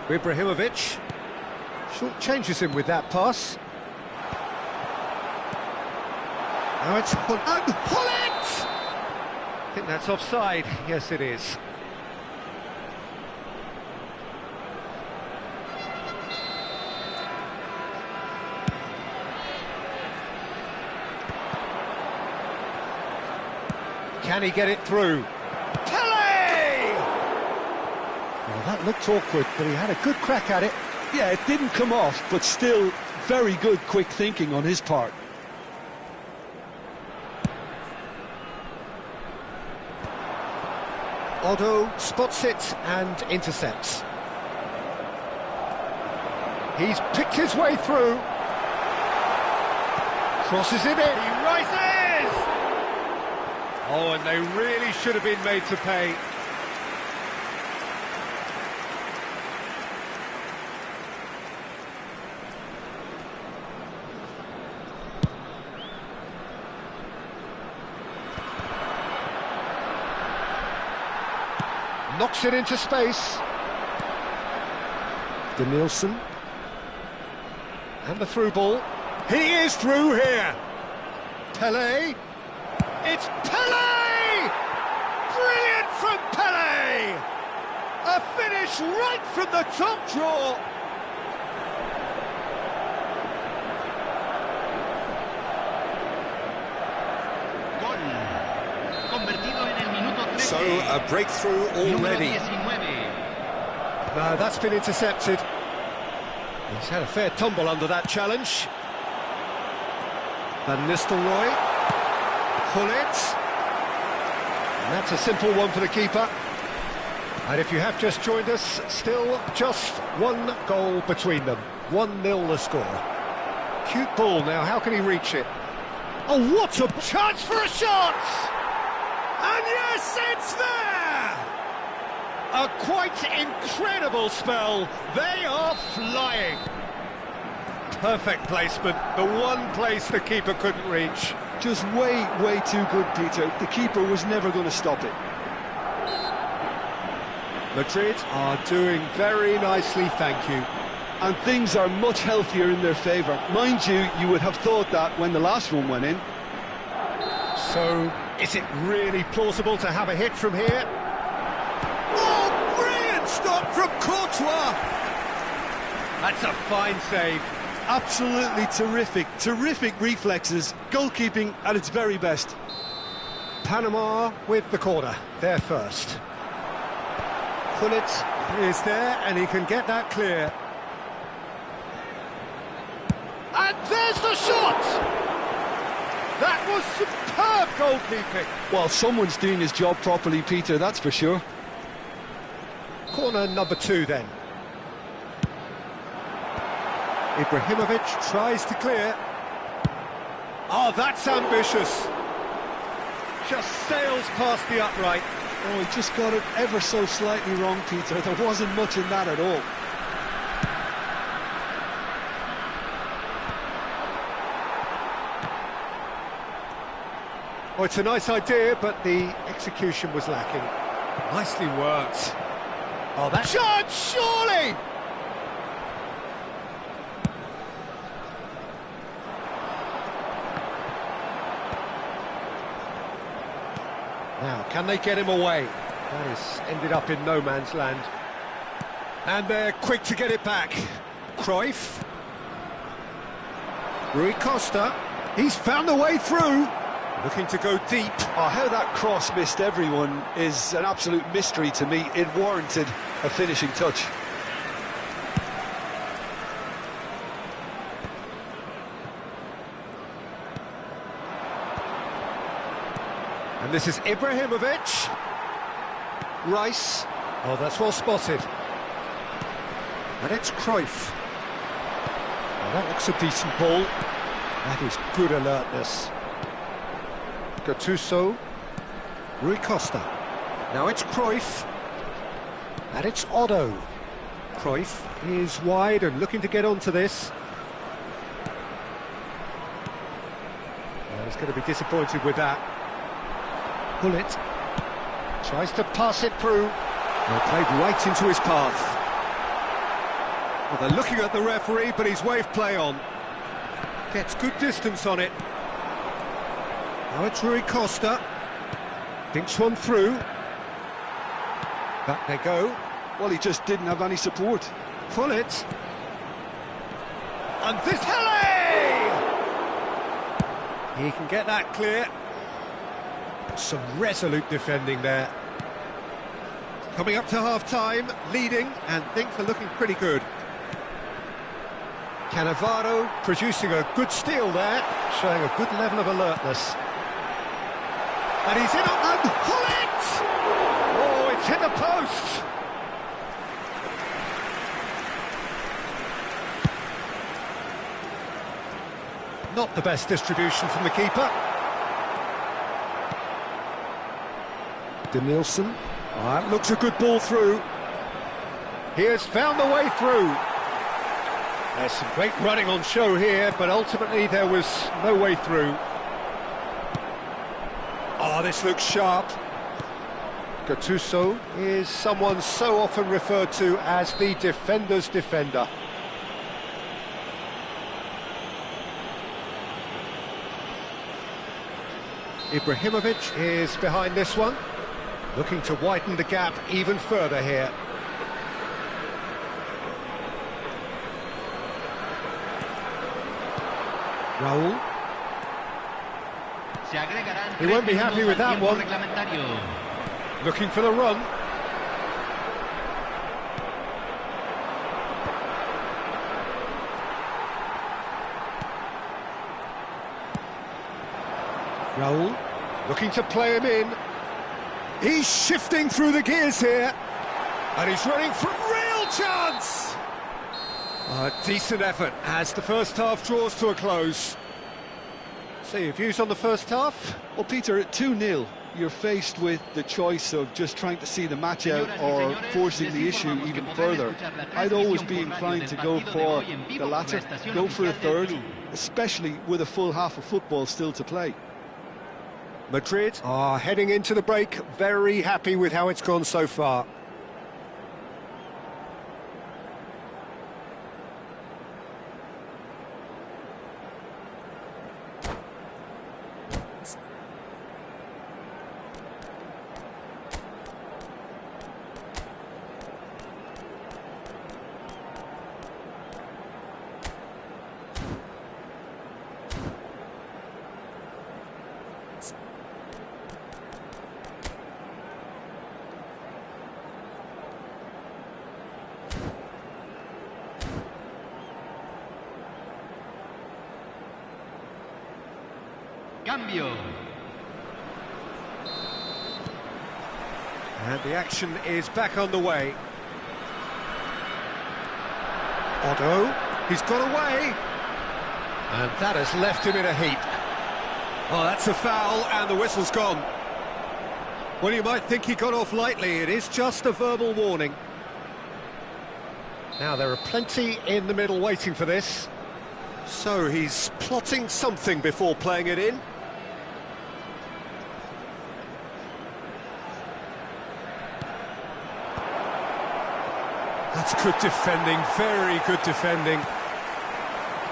Ibrahimovic short changes him with that pass. Now it's Pullet! I think that's offside. Yes, it is. Can he get it through? Pele! Well, that looked awkward, but he had a good crack at it. Yeah, it didn't come off, but still very good quick thinking on his part. Otto spots it and intercepts. He's picked his way through. Crosses it in. He rises! Oh, and they really should have been made to pay. Knocks it into space. Denilson. And the through ball. He is through here. Pele. It's Pele! Brilliant from Pele! A finish right from the top draw. Gol. Convertido en el minuto 13. So, a breakthrough already. No, that's been intercepted. He's had a fair tumble under that challenge. Van Nistelrooy. Gullit. And that's a simple one for the keeper. And if you have just joined us, still just one goal between them. 1-0 the score. Cute ball now, how can he reach it? Oh, what a chance for a shot! And yes, it's there! A quite incredible spell. They are flying. Perfect placement, the one place the keeper couldn't reach. Just way too good, Peter. The keeper was never going to stop it. Madrid are doing very nicely, thank you. And things are much healthier in their favour. Mind you, you would have thought that when the last one went in. So, is it really plausible to have a hit from here? Oh, brilliant stop from Courtois! That's a fine save. Absolutely terrific. Terrific reflexes. Goalkeeping at its very best. Panama with the corner. They're first. Gullit is there, and he can get that clear. And there's the shot! That was superb goalkeeping. Well, someone's doing his job properly, Peter, that's for sure. Corner number 2 then. Ibrahimovic tries to clear. Oh, that's ambitious. Just sails past the upright. Oh, he just got it ever so slightly wrong, Peter. There wasn't much in that at all. Oh, it's a nice idea, but the execution was lacking. Nicely worked. Oh, that shot, surely! Now, can they get him away? That has ended up in no man's land. And they're quick to get it back. Cruyff. Rui Costa. He's found the way through. Looking to go deep. Oh, how that cross missed everyone is an absolute mystery to me. It warranted a finishing touch. And this is Ibrahimovic. Rice. Oh, that's well spotted. And it's Cruyff. Oh, that looks a decent ball. That is good alertness. Gattuso. Rui Costa. Now it's Cruyff. And it's Otto. Cruyff is wide and looking to get onto this. Well, he's going to be disappointed with that. Gullit tries to pass it through. Well, played right into his path. Well, they're looking at the referee, but he's waved play on. Gets good distance on it. Now it's Rui Costa. Dinks one through. Back they go. Well, he just didn't have any support. Gullit. And this Pele! He can get that clear. Some resolute defending there. Coming up to half-time, leading, and things are looking pretty good. Cannavaro producing a good steal there, showing a good level of alertness. And he's in on the Hullet! Oh, it's hit the post! Not the best distribution from the keeper. Danielson. Oh, that looks a good ball through. He has found the way through. There's some great running on show here, but ultimately there was no way through. Oh, this looks sharp. Gattuso is someone so often referred to as the defender's defender. Ibrahimovic is behind this one, looking to widen the gap even further here. Raúl. He won't be happy with that one. Looking for the run. Raúl, looking to play him in. He's shifting through the gears here. And he's running for a real chance! A decent effort as the first half draws to a close. So your views on the first half? Well, Peter, at 2-0, you're faced with the choice of just trying to see the match out or forcing the issue even further. I'd always be inclined to go for the latter, go for a third, especially with a full half of football still to play. Madrid are heading into the break, very happy with how it's gone so far. Cambio. And the action is back on the way. Otto, he's got away. And that has left him in a heap. Oh, that's a foul, and the whistle's gone. Well, you might think he got off lightly. It is just a verbal warning. Now, there are plenty in the middle waiting for this. So he's plotting something before playing it in. That's good defending, very good defending.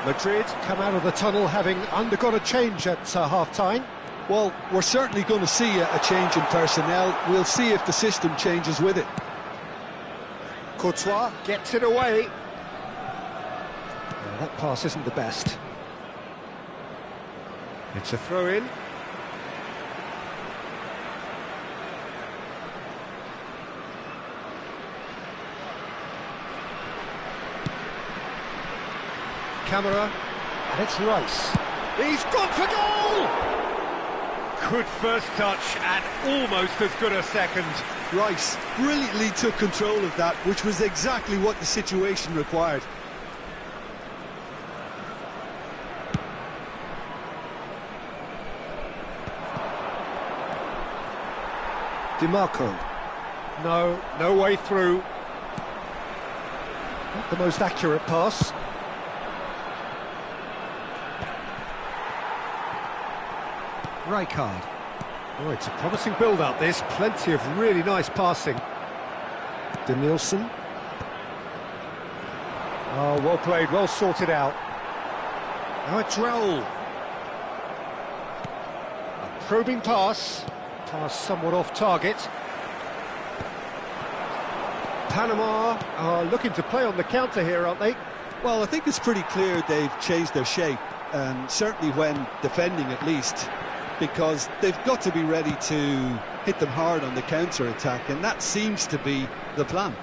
Madrid come out of the tunnel having undergone a change at half-time. Well, we're certainly going to see a change in personnel. We'll see if the system changes with it. Courtois gets it away. That pass isn't the best. It's a throw-in. Camera, and it's Rice. He's gone for goal! Good first touch and almost as good a second. Rice brilliantly took control of that, which was exactly what the situation required. DiMarco. No way through. Not the most accurate pass. Rijkaard. Oh, it's a promising build-up, this. Plenty of really nice passing. Danielson. Oh, well played, well sorted out. Now it's Raúl. A probing pass. Pass somewhat off target. Panama are looking to play on the counter here, aren't they? Well, I think it's pretty clear they've changed their shape, and certainly when defending at least. because they've got to be ready to hit them hard on the counter-attack, and that seems to be the plan.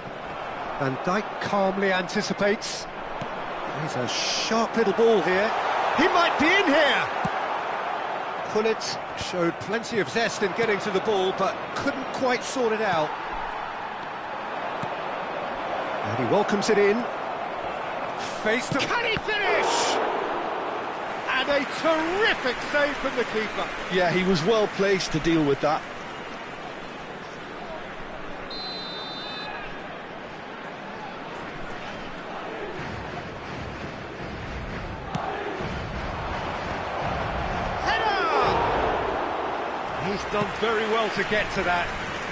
Van Dijk calmly anticipates. He's a sharp little ball here. He might be in here! Gullit showed plenty of zest in getting to the ball, but couldn't quite sort it out. And he welcomes it in. Face to... Can he finish? And a terrific save from the keeper. Yeah, he was well placed to deal with that. He's done very well to get to that.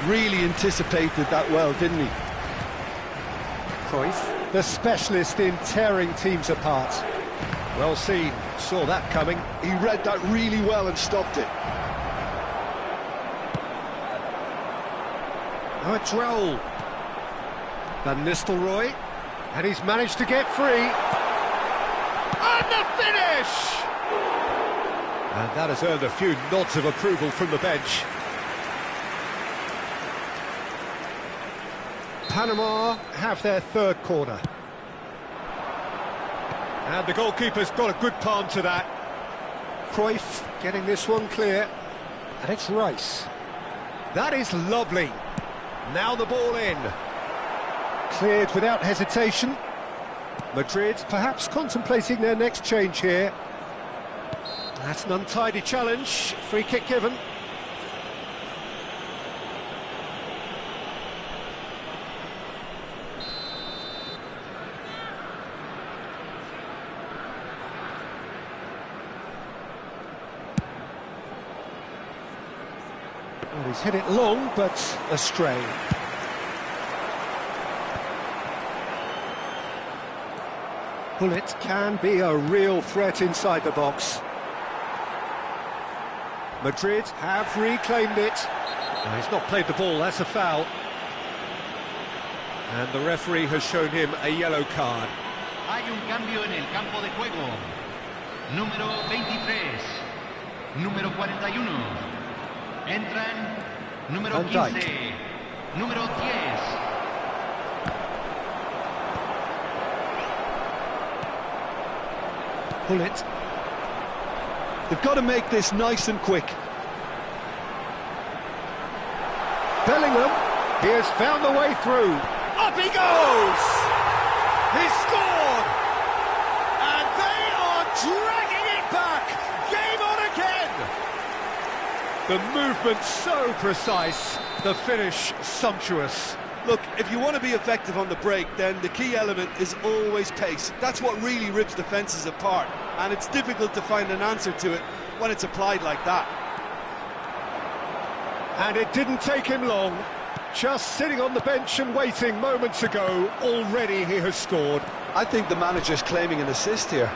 Really anticipated that well, didn't he? Cruyff, the specialist in tearing teams apart. Well seen, saw that coming. He read that really well and stopped it. Now a Droll. Van Nistelrooy, and he's managed to get free. And the finish! And that has earned a few nods of approval from the bench. Panama have their third corner. And the goalkeeper's got a good palm to that. Cruyff getting this one clear. And it's Rice. That is lovely. Now the ball in. Cleared without hesitation. Madrid perhaps contemplating their next change here. That's an untidy challenge. Free kick given. Well, he's hit it long, but astray. Gullit can be a real threat inside the box. Madrid have reclaimed it. No, he's not played the ball, that's a foul. And the referee has shown him a yellow card. Hay un cambio en el campo de juego. Número 23. Número 41. Entran número 15. Número 10. Gullit. They've got to make this nice and quick. Bellingham, he has found the way through. Up he goes! He's scored! And they are dragging it back! Game on again! The movement so precise, the finish sumptuous. Look, if you want to be effective on the break, then the key element is always pace. That's what really rips defences apart, and it's difficult to find an answer to it when it's applied like that. And it didn't take him long. Just sitting on the bench and waiting moments ago, already he has scored. I think the manager's claiming an assist here.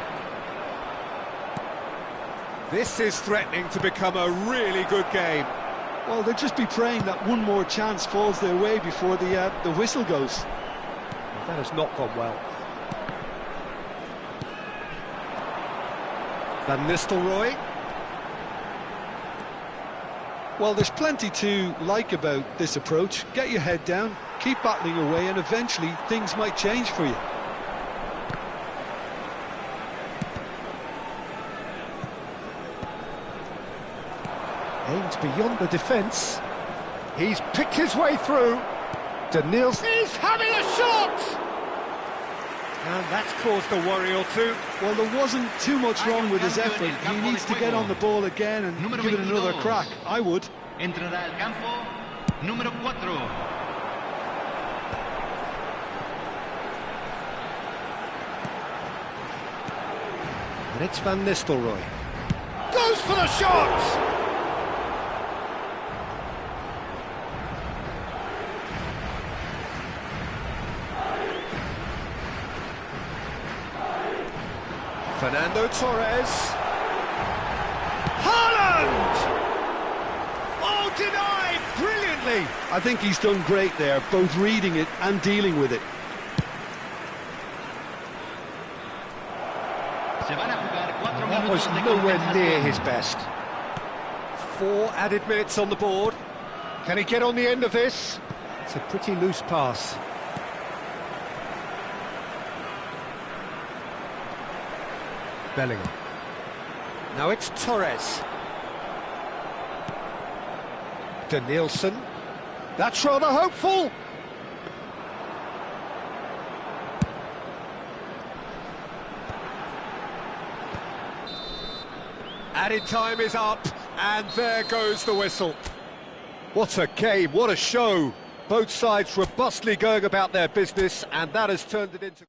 This is threatening to become a really good game. Well, they'll just be praying that one more chance falls their way before the whistle goes. Well, that has not gone well. Van Nistelrooy. Well, there's plenty to like about this approach. Get your head down, keep battling away, and eventually things might change for you. Aimed beyond the defence. He's picked his way through. Daniels is having a shot! And that's caused a worry or two. Well, there wasn't too much wrong with his effort. He needs to get on the ball again and give it another crack. I would. Entrará al campo número 4. And it's Van Nistelrooy. Goes for the shot! Fernando Torres. Haaland! Oh, denied brilliantly! I think he's done great there, both reading it and dealing with it. Se van a jugar 4 That was minutos de nowhere near compensación. his best. 4 added minutes on the board. Can he get on the end of this? It's a pretty loose pass. Bellingham. Now it's Torres. Danielson. That's rather hopeful. Added time is up, and there goes the whistle. What a game, what a show. Both sides robustly going about their business, and that has turned it into...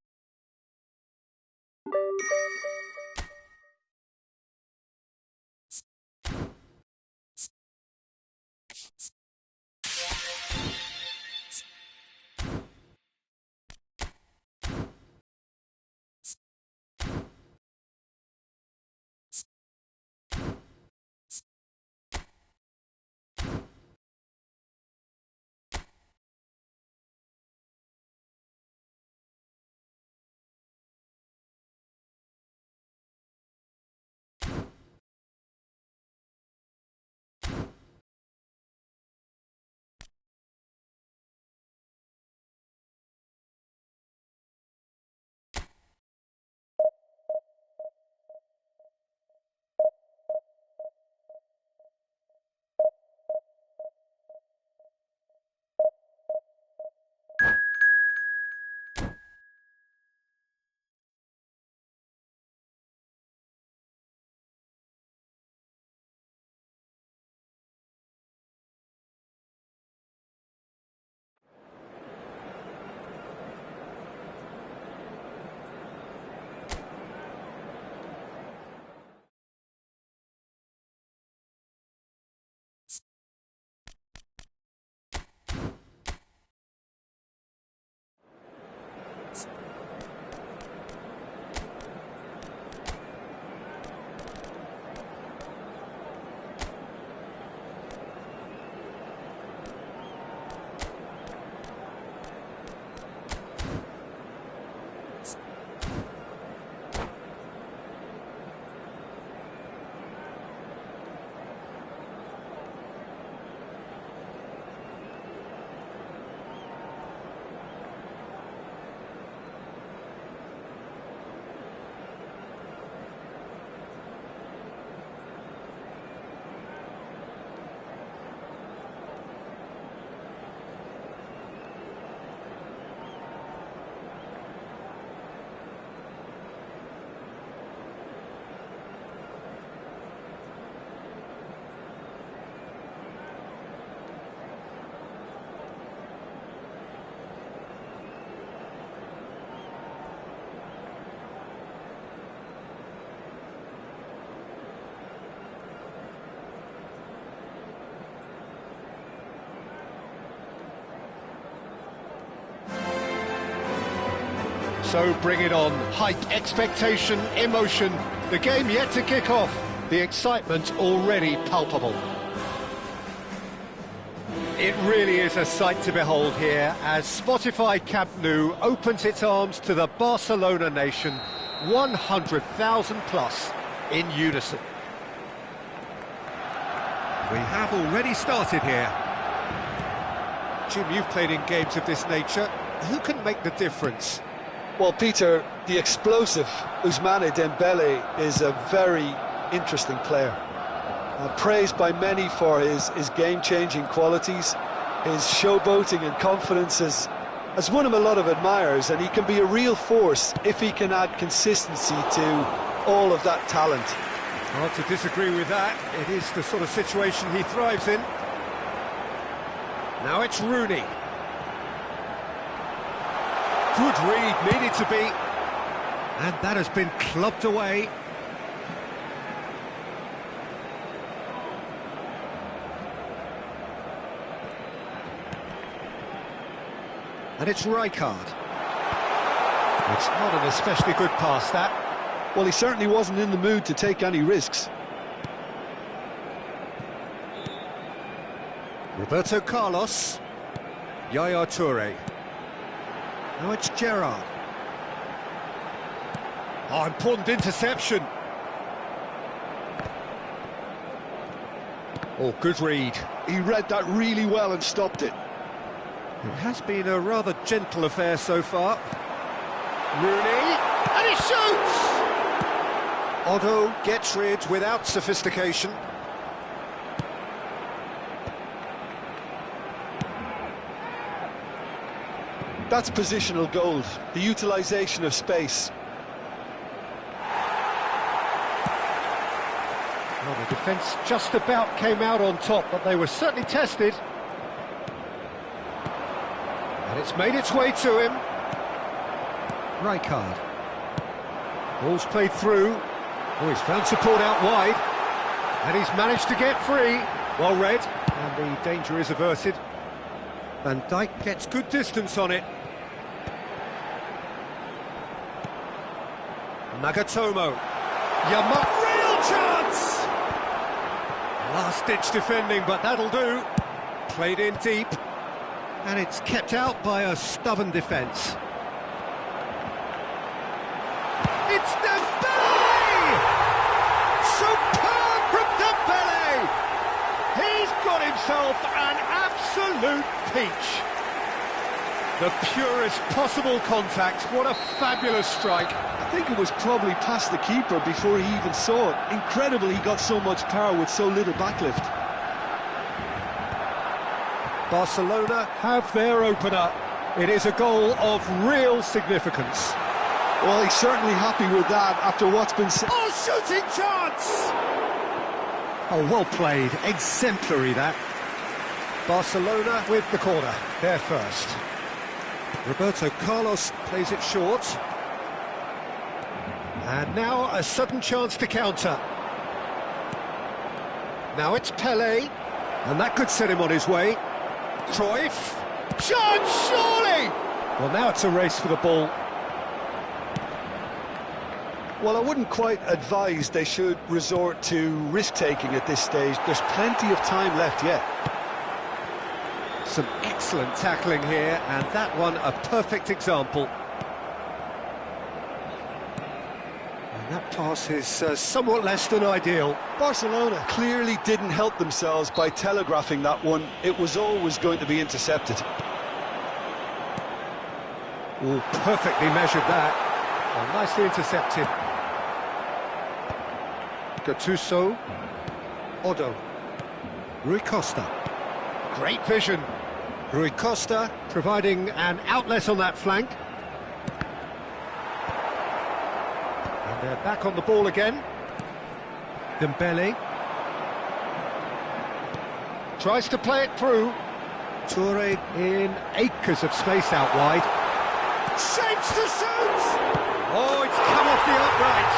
So bring it on. Hype, expectation, emotion. The game yet to kick off. The excitement already palpable. It really is a sight to behold here as Spotify Camp Nou opens its arms to the Barcelona nation, 100,000 plus in unison. We have already started here. Jim, you've played in games of this nature. Who can make the difference? Well, Peter, the explosive Ousmane Dembele is a very interesting player. Praised by many for his game-changing qualities, his showboating and confidence has won him a lot of admirers, and he can be a real force if he can add consistency to all of that talent. Hard to disagree with that. It is the sort of situation he thrives in. Now it's Rooney. Good read, needed to be. And that has been clubbed away. And it's Rijkaard. It's not an especially good pass, that. Well, he certainly wasn't in the mood to take any risks. Roberto Carlos. Yaya Toure. Now it's Gerrard. Oh, important interception. Oh, good read. He read that really well and stopped it. It has been a rather gentle affair so far. Rooney, and he shoots! Otto gets rid without sophistication. That's positional gold, the utilisation of space. Well, the defence just about came out on top, but they were certainly tested. And it's made its way to him. Rijkaard. Ball's played through. Oh, he's found support out wide. And he's managed to get free. Well read. And the danger is averted. Van Dijk gets good distance on it. Nagatomo. Real chance! Last-ditch defending, but that'll do. Played in deep. And it's kept out by a stubborn defence. It's Dembele! Superb from Dembele! He's got himself an absolute peach. The purest possible contact. What a fabulous strike. I think it was probably past the keeper before he even saw it. Incredible he got so much power with so little backlift. Barcelona have their opener. It is a goal of real significance. Well, he's certainly happy with that after what's been said. Oh, shooting chance! Oh, well played. Exemplary, that. Barcelona with the corner. They're first. Roberto Carlos plays it short. And now a sudden chance to counter. Now it's Pelé. And that could set him on his way. Cruyff. Chance, surely! Well, now it's a race for the ball. Well, I wouldn't quite advise they should resort to risk-taking at this stage. There's plenty of time left yet. Some excellent tackling here, and that one a perfect example. And that pass is somewhat less than ideal. Barcelona clearly didn't help themselves by telegraphing that one. It was always going to be intercepted. Oh, perfectly measured that. Oh, nicely intercepted. Gattuso. Otto. Rui Costa. Great vision. Rui Costa providing an outlet on that flank. And they're back on the ball again. Dembele. Tries to play it through. Toure in acres of space out wide. Shapes to shoot! Oh, it's come off the upright.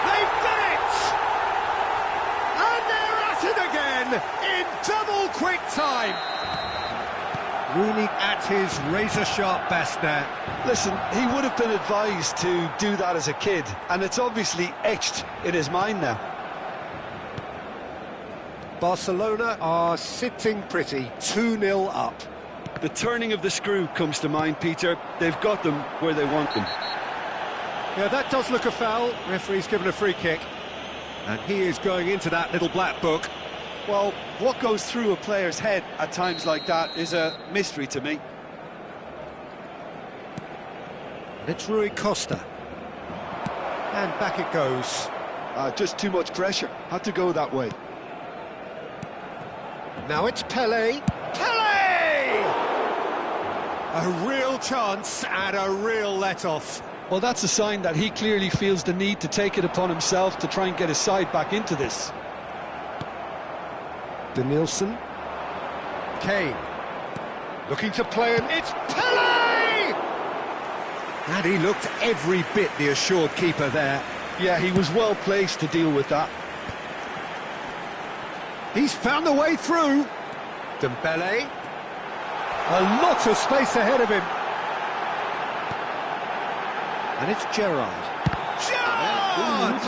They've done it! And they're at it again in double quick time. Rooney at his razor-sharp best there. Listen, he would have been advised to do that as a kid, and it's obviously etched in his mind now. Barcelona are sitting pretty, 2-0 up. The turning of the screw comes to mind, Peter. They've got them where they want them. Yeah, that does look a foul. Referee's given a free kick. And he is going into that little black book. Well, what goes through a player's head at times like that is a mystery to me. It's Rui Costa. And back it goes. Just too much pressure. Had to go that way. Now it's Pelé. Pelé! A real chance and a real let-off. Well, that's a sign that he clearly feels the need to take it upon himself to try and get his side back into this. Denilson. Kane. Looking to play him. It's Pelé! And he looked every bit the assured keeper there. Yeah, he was well placed to deal with that. He's found the way through. Dembele. A lot of space ahead of him. And it's Gerrard. Gerrard!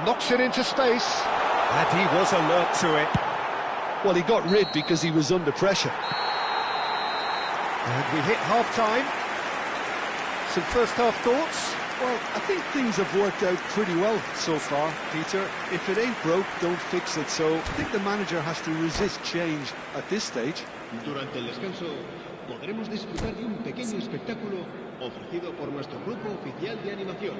Knocks it into space. And he was alert to it. Well, he got rid because he was under pressure. And we hit half-time. Some first-half thoughts? Well, I think things have worked out pretty well so far, Peter. If it ain't broke, don't fix it. So I think the manager has to resist change at this stage. Durante el descanso podremos disfrutar de un pequeño espectáculo ofrecido por nuestro grupo oficial de animación.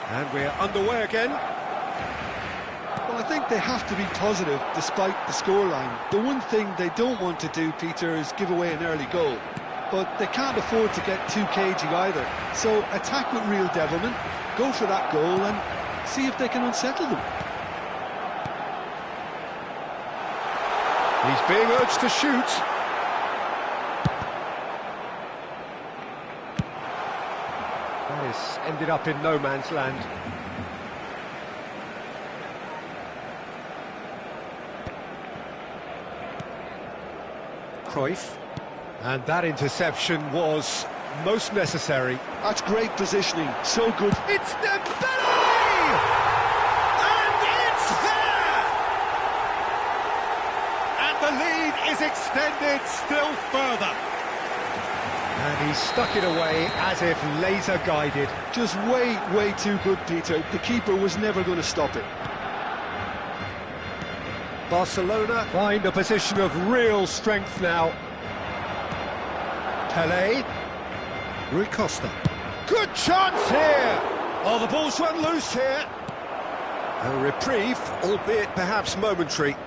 And we're underway again. Well, I think they have to be positive despite the scoreline. The one thing they don't want to do, Peter, is give away an early goal. But they can't afford to get too cagey either. So attack with real devilment, go for that goal and see if they can unsettle them. He's being urged to shoot. This ended up in no man's land. Cruyff. And that interception was most necessary. That's great positioning, so good. It's Dembele! And it's there! And the lead is extended still further. And he stuck it away as if laser-guided. Just way too good, Peter. The keeper was never going to stop it. Barcelona find a position of real strength now. Pelé. Rui Costa. Good chance here! Oh, the ball's run loose here. A reprieve, albeit perhaps momentary.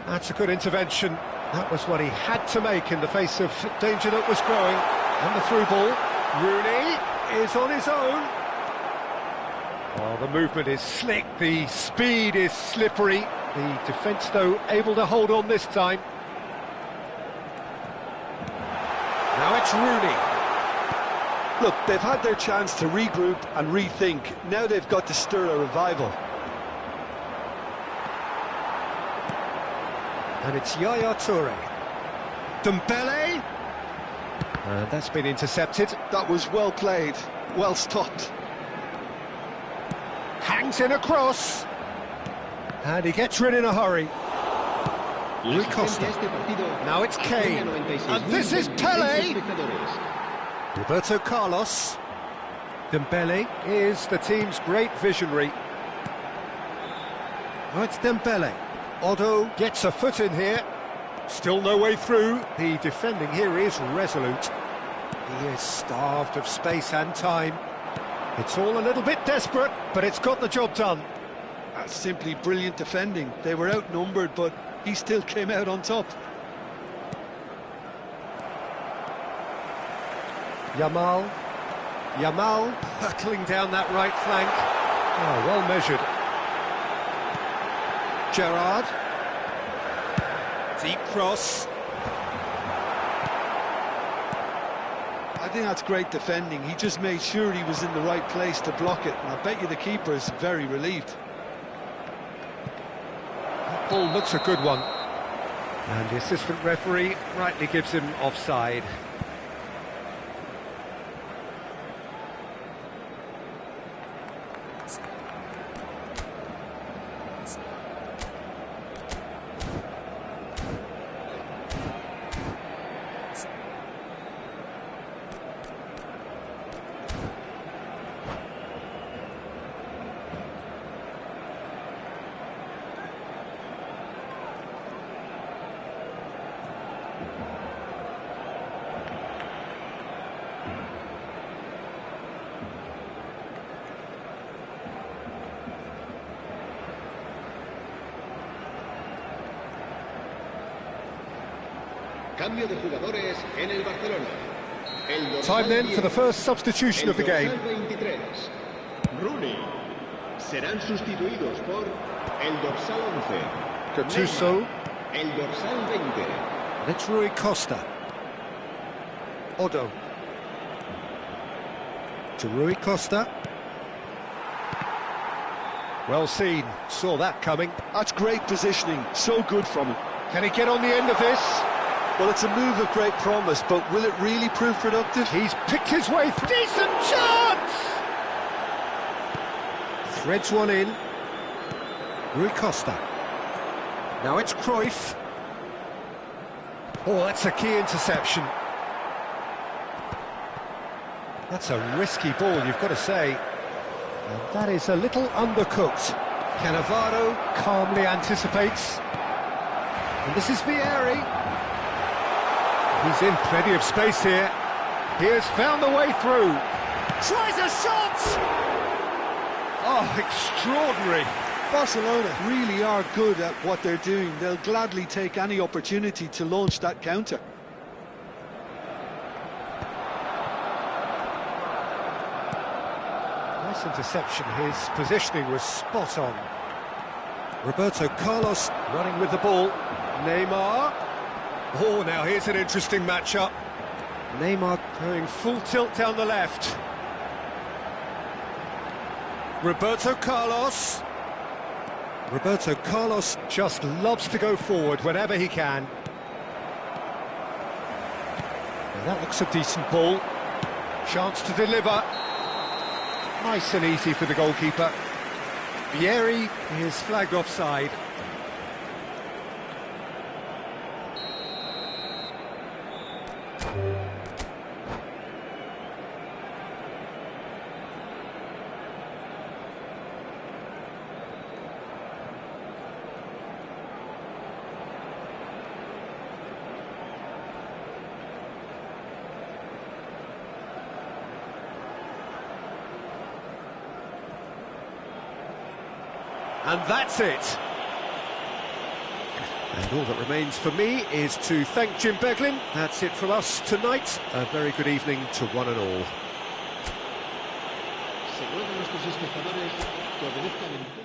That's a good intervention. That was what he had to make in the face of danger that was growing. And the through ball. Rooney is on his own. Oh, the movement is slick, the speed is slippery. The defence, though, able to hold on this time. Now it's Rooney. Look, they've had their chance to regroup and rethink. Now they've got to stir a revival. And it's Yaya Toure. Dembele. And that's been intercepted. That was well played, well stopped. Hangs in across. And he gets rid in a hurry. Rui Costa. Now it's Kane. And this is Pelé. Roberto Carlos. Dembele is the team's great visionary. Oh, it's Dembele. Otto gets a foot in here. Still no way through. The defending here is resolute. He is starved of space and time. It's all a little bit desperate, but it's got the job done. That's simply brilliant defending. They were outnumbered, but he still came out on top. Yamal hurtling down that right flank. Oh, well measured. Gerrard. Deep cross. I think that's great defending. He just made sure he was in the right place to block it, and I bet you the keeper is very relieved. That ball looks a good one. And the assistant referee rightly gives him offside. Cambio de jugadores en el Barcelona. Time then for the first substitution of the game. 23. Rooney. Serán sustituidos por el dorsal 11. Gattuso. Neymar, el dorsal 20. It's Rui Costa. Otto. To Rui Costa. Well seen, saw that coming. That's great positioning, so good from him. Can he get on the end of this? Well, it's a move of great promise, but will it really prove productive? He's picked his way through. Decent chance! Threads one in. Rui Costa. Now it's Cruyff. Oh, that's a key interception. That's a risky ball, you've got to say. And that is a little undercooked. Cannavaro calmly anticipates. And this is Vieri. He's in plenty of space here. He has found the way through. Tries a shot! Oh, extraordinary. Barcelona really are good at what they're doing. They'll gladly take any opportunity to launch that counter. Nice interception. His positioning was spot on. Roberto Carlos running with the ball. Neymar. Oh, now here's an interesting matchup. Neymar going full tilt down the left. Roberto Carlos. Roberto Carlos just loves to go forward whenever he can. Now that looks a decent ball. Chance to deliver. Nice and easy for the goalkeeper. Vieri is flagged offside. And that's it. And all that remains for me is to thank Jim Beglin. That's it from us tonight. A very good evening to one and all. Se ruega a nuestros espectadores que obedezcan en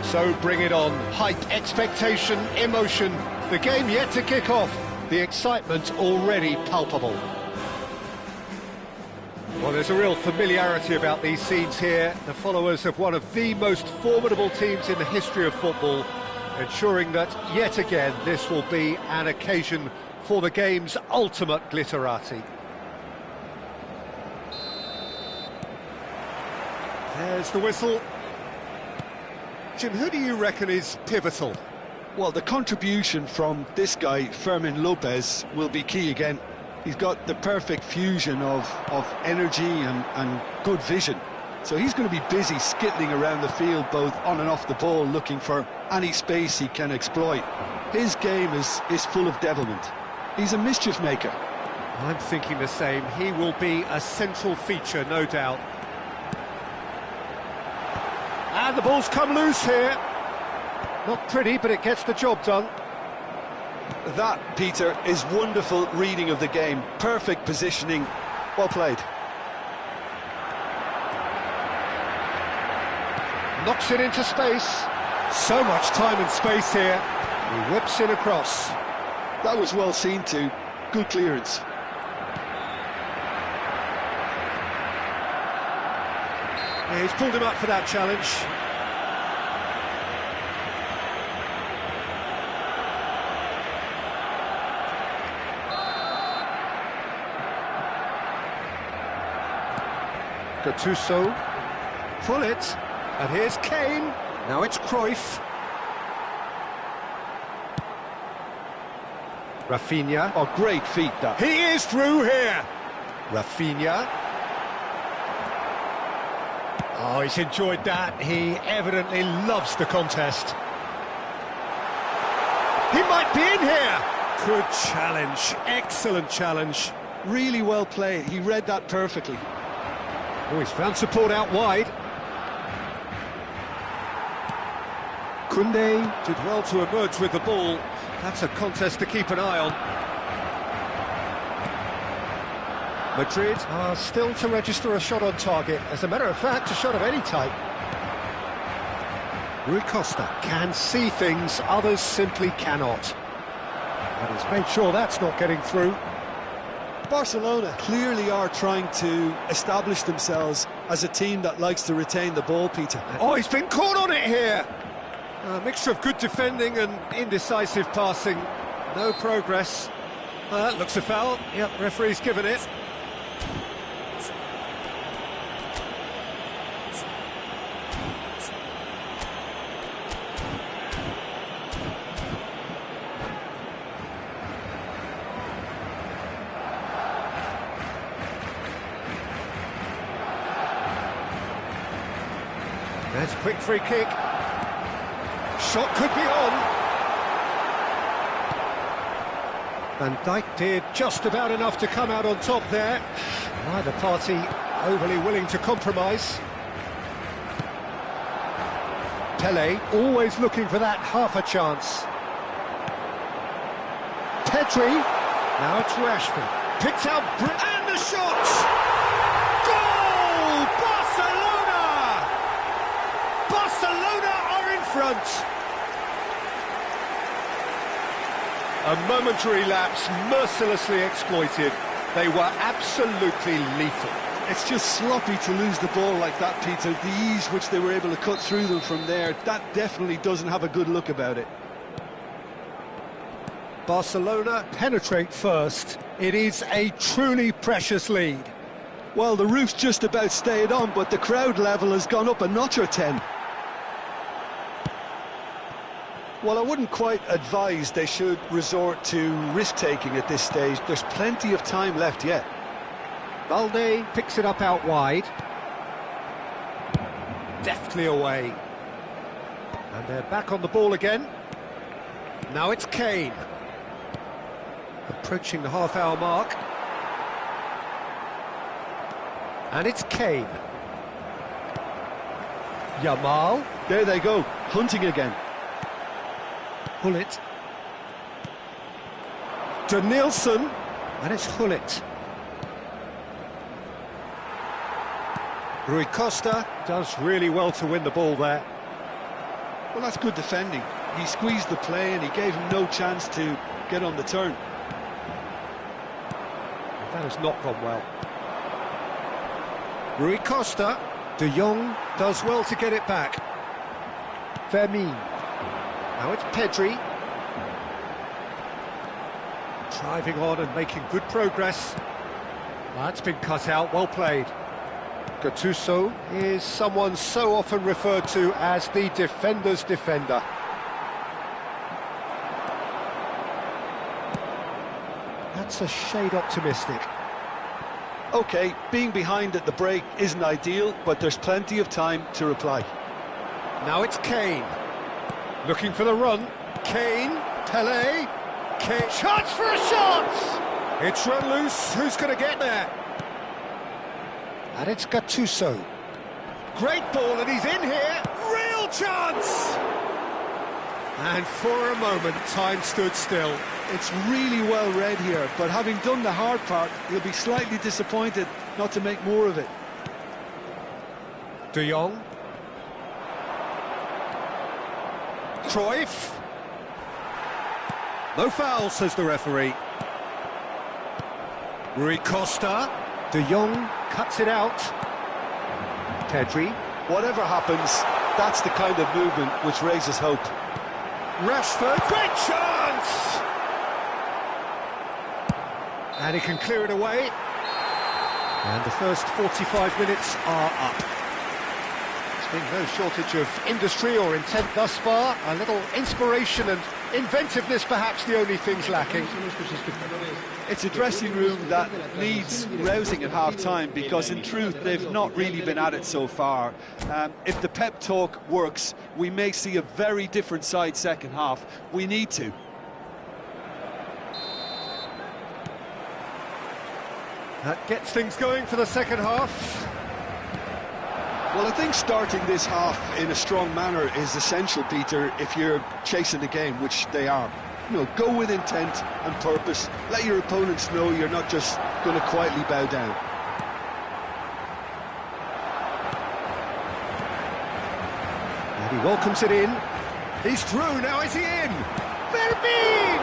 So bring it on. Hype, expectation, emotion. The game yet to kick off. The excitement already palpable. Well, there's a real familiarity about these scenes here. The followers of one of the most formidable teams in the history of football, ensuring that, yet again, this will be an occasion for the game's ultimate glitterati. There's the whistle. Jim, who do you reckon is pivotal? Well, the contribution from this guy, Fermin Lopez, will be key again. He's got the perfect fusion of energy and good vision. So he's going to be busy skittling around the field, both on and off the ball, looking for any space he can exploit. His game is full of devilment. He's a mischief maker. I'm thinking the same. He will be a central feature, no doubt. And the ball's come loose here. Not pretty, but it gets the job done. That, Peter, is wonderful reading of the game. Perfect positioning. Well played. Knocks it into space. So much time and space here. He whips it across. That was well seen too. Good clearance. Yeah, he's pulled him up for that challenge. Gattuso. Pull it. And here's Kane. Now it's Cruyff. Rafinha. Oh, great feat, that. He is through here. Rafinha. Oh, he's enjoyed that. He evidently loves the contest. He might be in here. Good challenge. Excellent challenge. Really well played. He read that perfectly. Oh, he's found support out wide. Koundé did well to emerge with the ball. That's a contest to keep an eye on. Madrid are still to register a shot on target. As a matter of fact, a shot of any type. Rui Costa can see things others simply cannot. And he's made sure that's not getting through. Barcelona clearly are trying to establish themselves as a team that likes to retain the ball, Peter. Oh, he's been caught on it here. A mixture of good defending and indecisive passing. No progress. That looks a foul. Yep, referee's given it. There's a quick free kick. Shot could be on. Van Dijk did just about enough to come out on top there. Neither party overly willing to compromise. Pele always looking for that half a chance. Pedri. Now it's Rashford. Picked out and the shot! Goal! Barcelona! Barcelona are in front. A momentary lapse mercilessly exploited. They were absolutely lethal. It's just sloppy to lose the ball like that, Peter. The ease which they were able to cut through them from there, that definitely doesn't have a good look about it. Barcelona penetrate first. It is a truly precious lead. Well, the roof's just about stayed on, but the crowd level has gone up a notch or 10. Well, I wouldn't quite advise they should resort to risk-taking at this stage. There's plenty of time left yet. Balde picks it up out wide. Deftly away. And they're back on the ball again. Now it's Kane. Approaching the half-hour mark. And it's Kane. Yamal. There they go, hunting again. Hullet. Denilson. And it's Hullet. Rui Costa does really well to win the ball there. Well, that's good defending. He squeezed the play and he gave him no chance to get on the turn. That has not gone well. Rui Costa. De Jong does well to get it back. Vermin. Now it's Pedri. Driving on and making good progress. That's been cut out, well played. Gattuso is someone so often referred to as the defender's defender. That's a shade optimistic. OK, being behind at the break isn't ideal, but there's plenty of time to reply. Now it's Kane. Looking for the run. Kane, Pele, Kane. Chance for a shot! It's run loose. Who's going to get there? And it's Gattuso. Great ball, and he's in here. Real chance! And for a moment, time stood still. It's really well read here, but having done the hard part, he'll be slightly disappointed not to make more of it. De Jong. Cruyff. No foul, says the referee. Rui Costa. De Jong cuts it out. Pedri. Whatever happens, that's the kind of movement which raises hope. Rashford. Great chance! And he can clear it away. And the first 45 minutes are up. There's been no shortage of industry or intent thus far. A little inspiration and inventiveness, perhaps the only things lacking. It's a dressing room that needs rousing at half-time because, in truth, they've not really been at it so far. If the pep talk works, we may see a very different side second half. We need to. That gets things going for the second half. Well, I think starting this half in a strong manner is essential, Peter, if you're chasing the game, which they are. You know, go with intent and purpose. Let your opponents know you're not just going to quietly bow down. And he welcomes it in. He's through, now is he in? Vermin!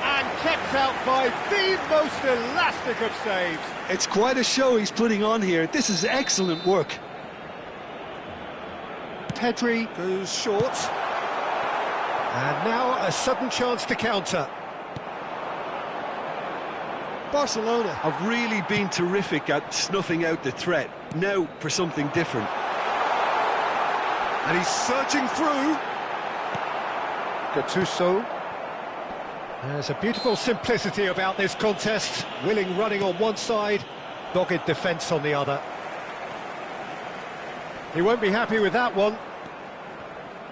And kept out by the most elastic of saves. It's quite a show he's putting on here. This is excellent work. Pedri goes short. And now a sudden chance to counter. Barcelona have really been terrific at snuffing out the threat. Now for something different. And he's surging through. Gattuso. There's a beautiful simplicity about this contest. Willing running on one side, dogged defence on the other. He won't be happy with that one.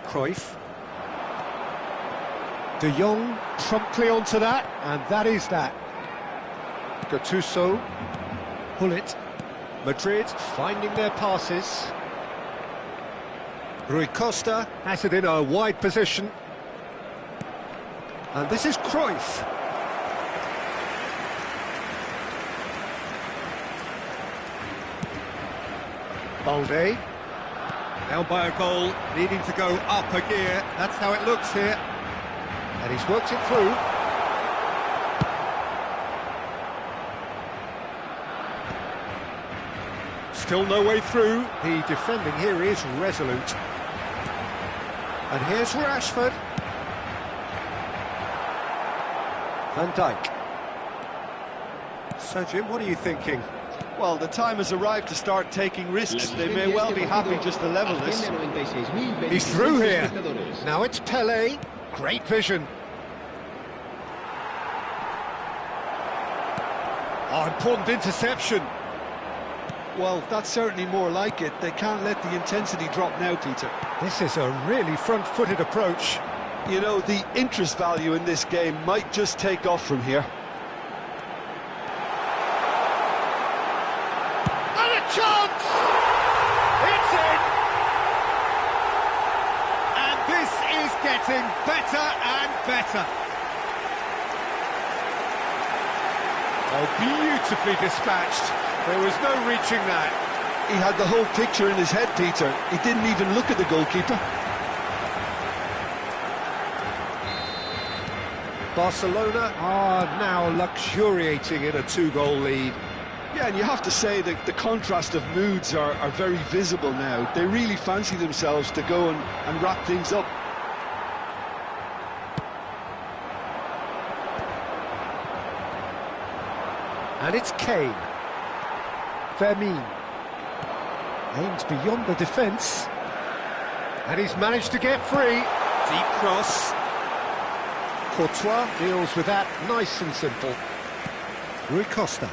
Cruyff. De Jong promptly onto that, and that is that. Gattuso. Hullet. Madrid finding their passes. Rui Costa has it in a wide position. And this is Cruyff. Balde. Down by a goal, needing to go up a gear. That's how it looks here. And he's worked it through. Still no way through. The defending here is resolute. And here's Rashford. Van Dijk. So, Jim, what are you thinking? Well, the time has arrived to start taking risks. They may well be happy just to level this. He's through here. Now it's Pele. Great vision. Oh, important interception. Well, that's certainly more like it. They can't let the intensity drop now, Peter. This is a really front-footed approach. You know, the interest value in this game might just take off from here. And a chance! It's in! And this is getting better and better. Oh, beautifully dispatched. There was no reaching that. He had the whole picture in his head, Peter. He didn't even look at the goalkeeper. Barcelona are now luxuriating in a 2-goal lead. Yeah, and you have to say that the contrast of moods are very visible now. They really fancy themselves to go and wrap things up. And it's Kane. Fermin. Aims beyond the defence. And he's managed to get free. Deep cross. Courtois deals with that nice and simple. Rui Costa.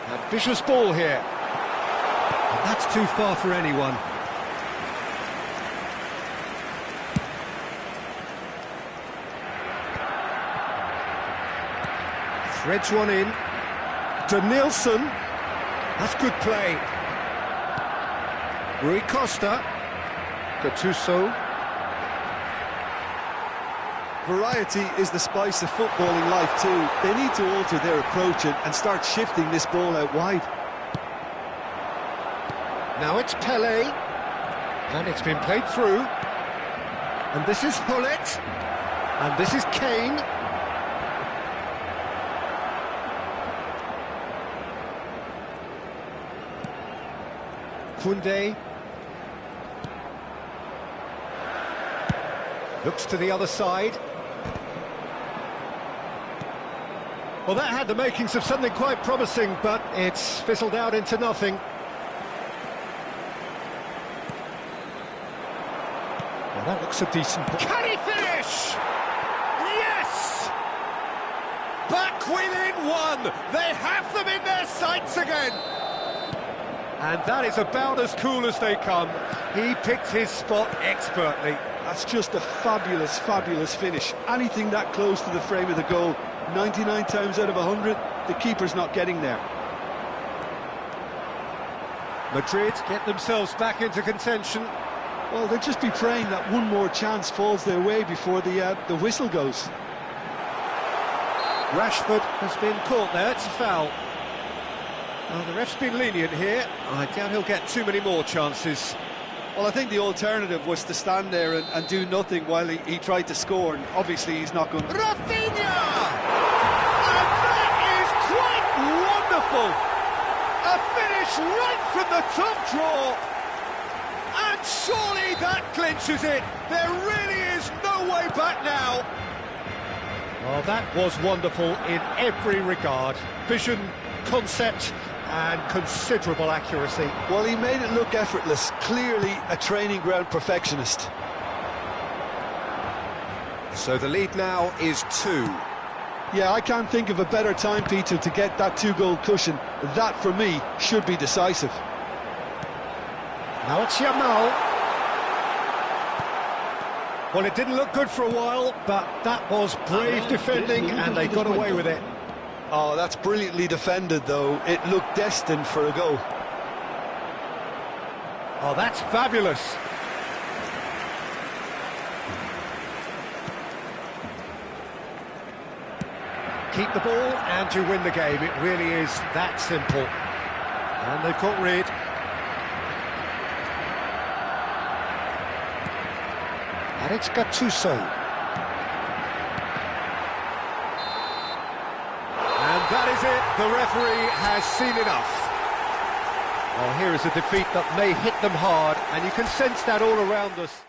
Ambitious ball here. And that's too far for anyone. Threads one in. Denilson. That's good play. Rui Costa. Gattuso. Variety is the spice of footballing life too. They need to alter their approach and start shifting this ball out wide. Now it's Pele. And it's been played through. And this is Hullet. And this is Kane. Koundé. Looks to the other side. Well, that had the makings of something quite promising, but it's fizzled out into nothing. Well, that looks a decent... Can he finish? Yes! Back within one! They have them in their sights again! And that is about as cool as they come. He picked his spot expertly. That's just a fabulous, fabulous finish. Anything that close to the frame of the goal, 99 times out of 100, the keeper's not getting there. Madrid get themselves back into contention. Well, they'll just be praying that one more chance falls their way before the whistle goes. Rashford has been caught there, it's a foul. Well, the ref's been lenient here. I doubt he'll get too many more chances. Well, I think the alternative was to stand there and do nothing while he tried to score, and obviously he's not going to... Rafinha! And that is quite wonderful! A finish right from the top draw! And surely that clinches it! There really is no way back now! Well, that was wonderful in every regard. Vision, concept, and considerable accuracy. Well, he made it look effortless. Clearly a training ground perfectionist. So the lead now is 2. Yeah, I can't think of a better time, Peter, to get that 2-goal cushion. That, for me, should be decisive. Now it's Yamal. Well, it didn't look good for a while, but that was brave defending, and they got away with it. Oh, that's brilliantly defended, though. It looked destined for a goal. Oh, that's fabulous. Keep the ball and you win the game. It really is that simple. And they've got rid. And it's Gattuso. And that is it, the referee has seen enough. Well, here is a defeat that may hit them hard, and you can sense that all around us.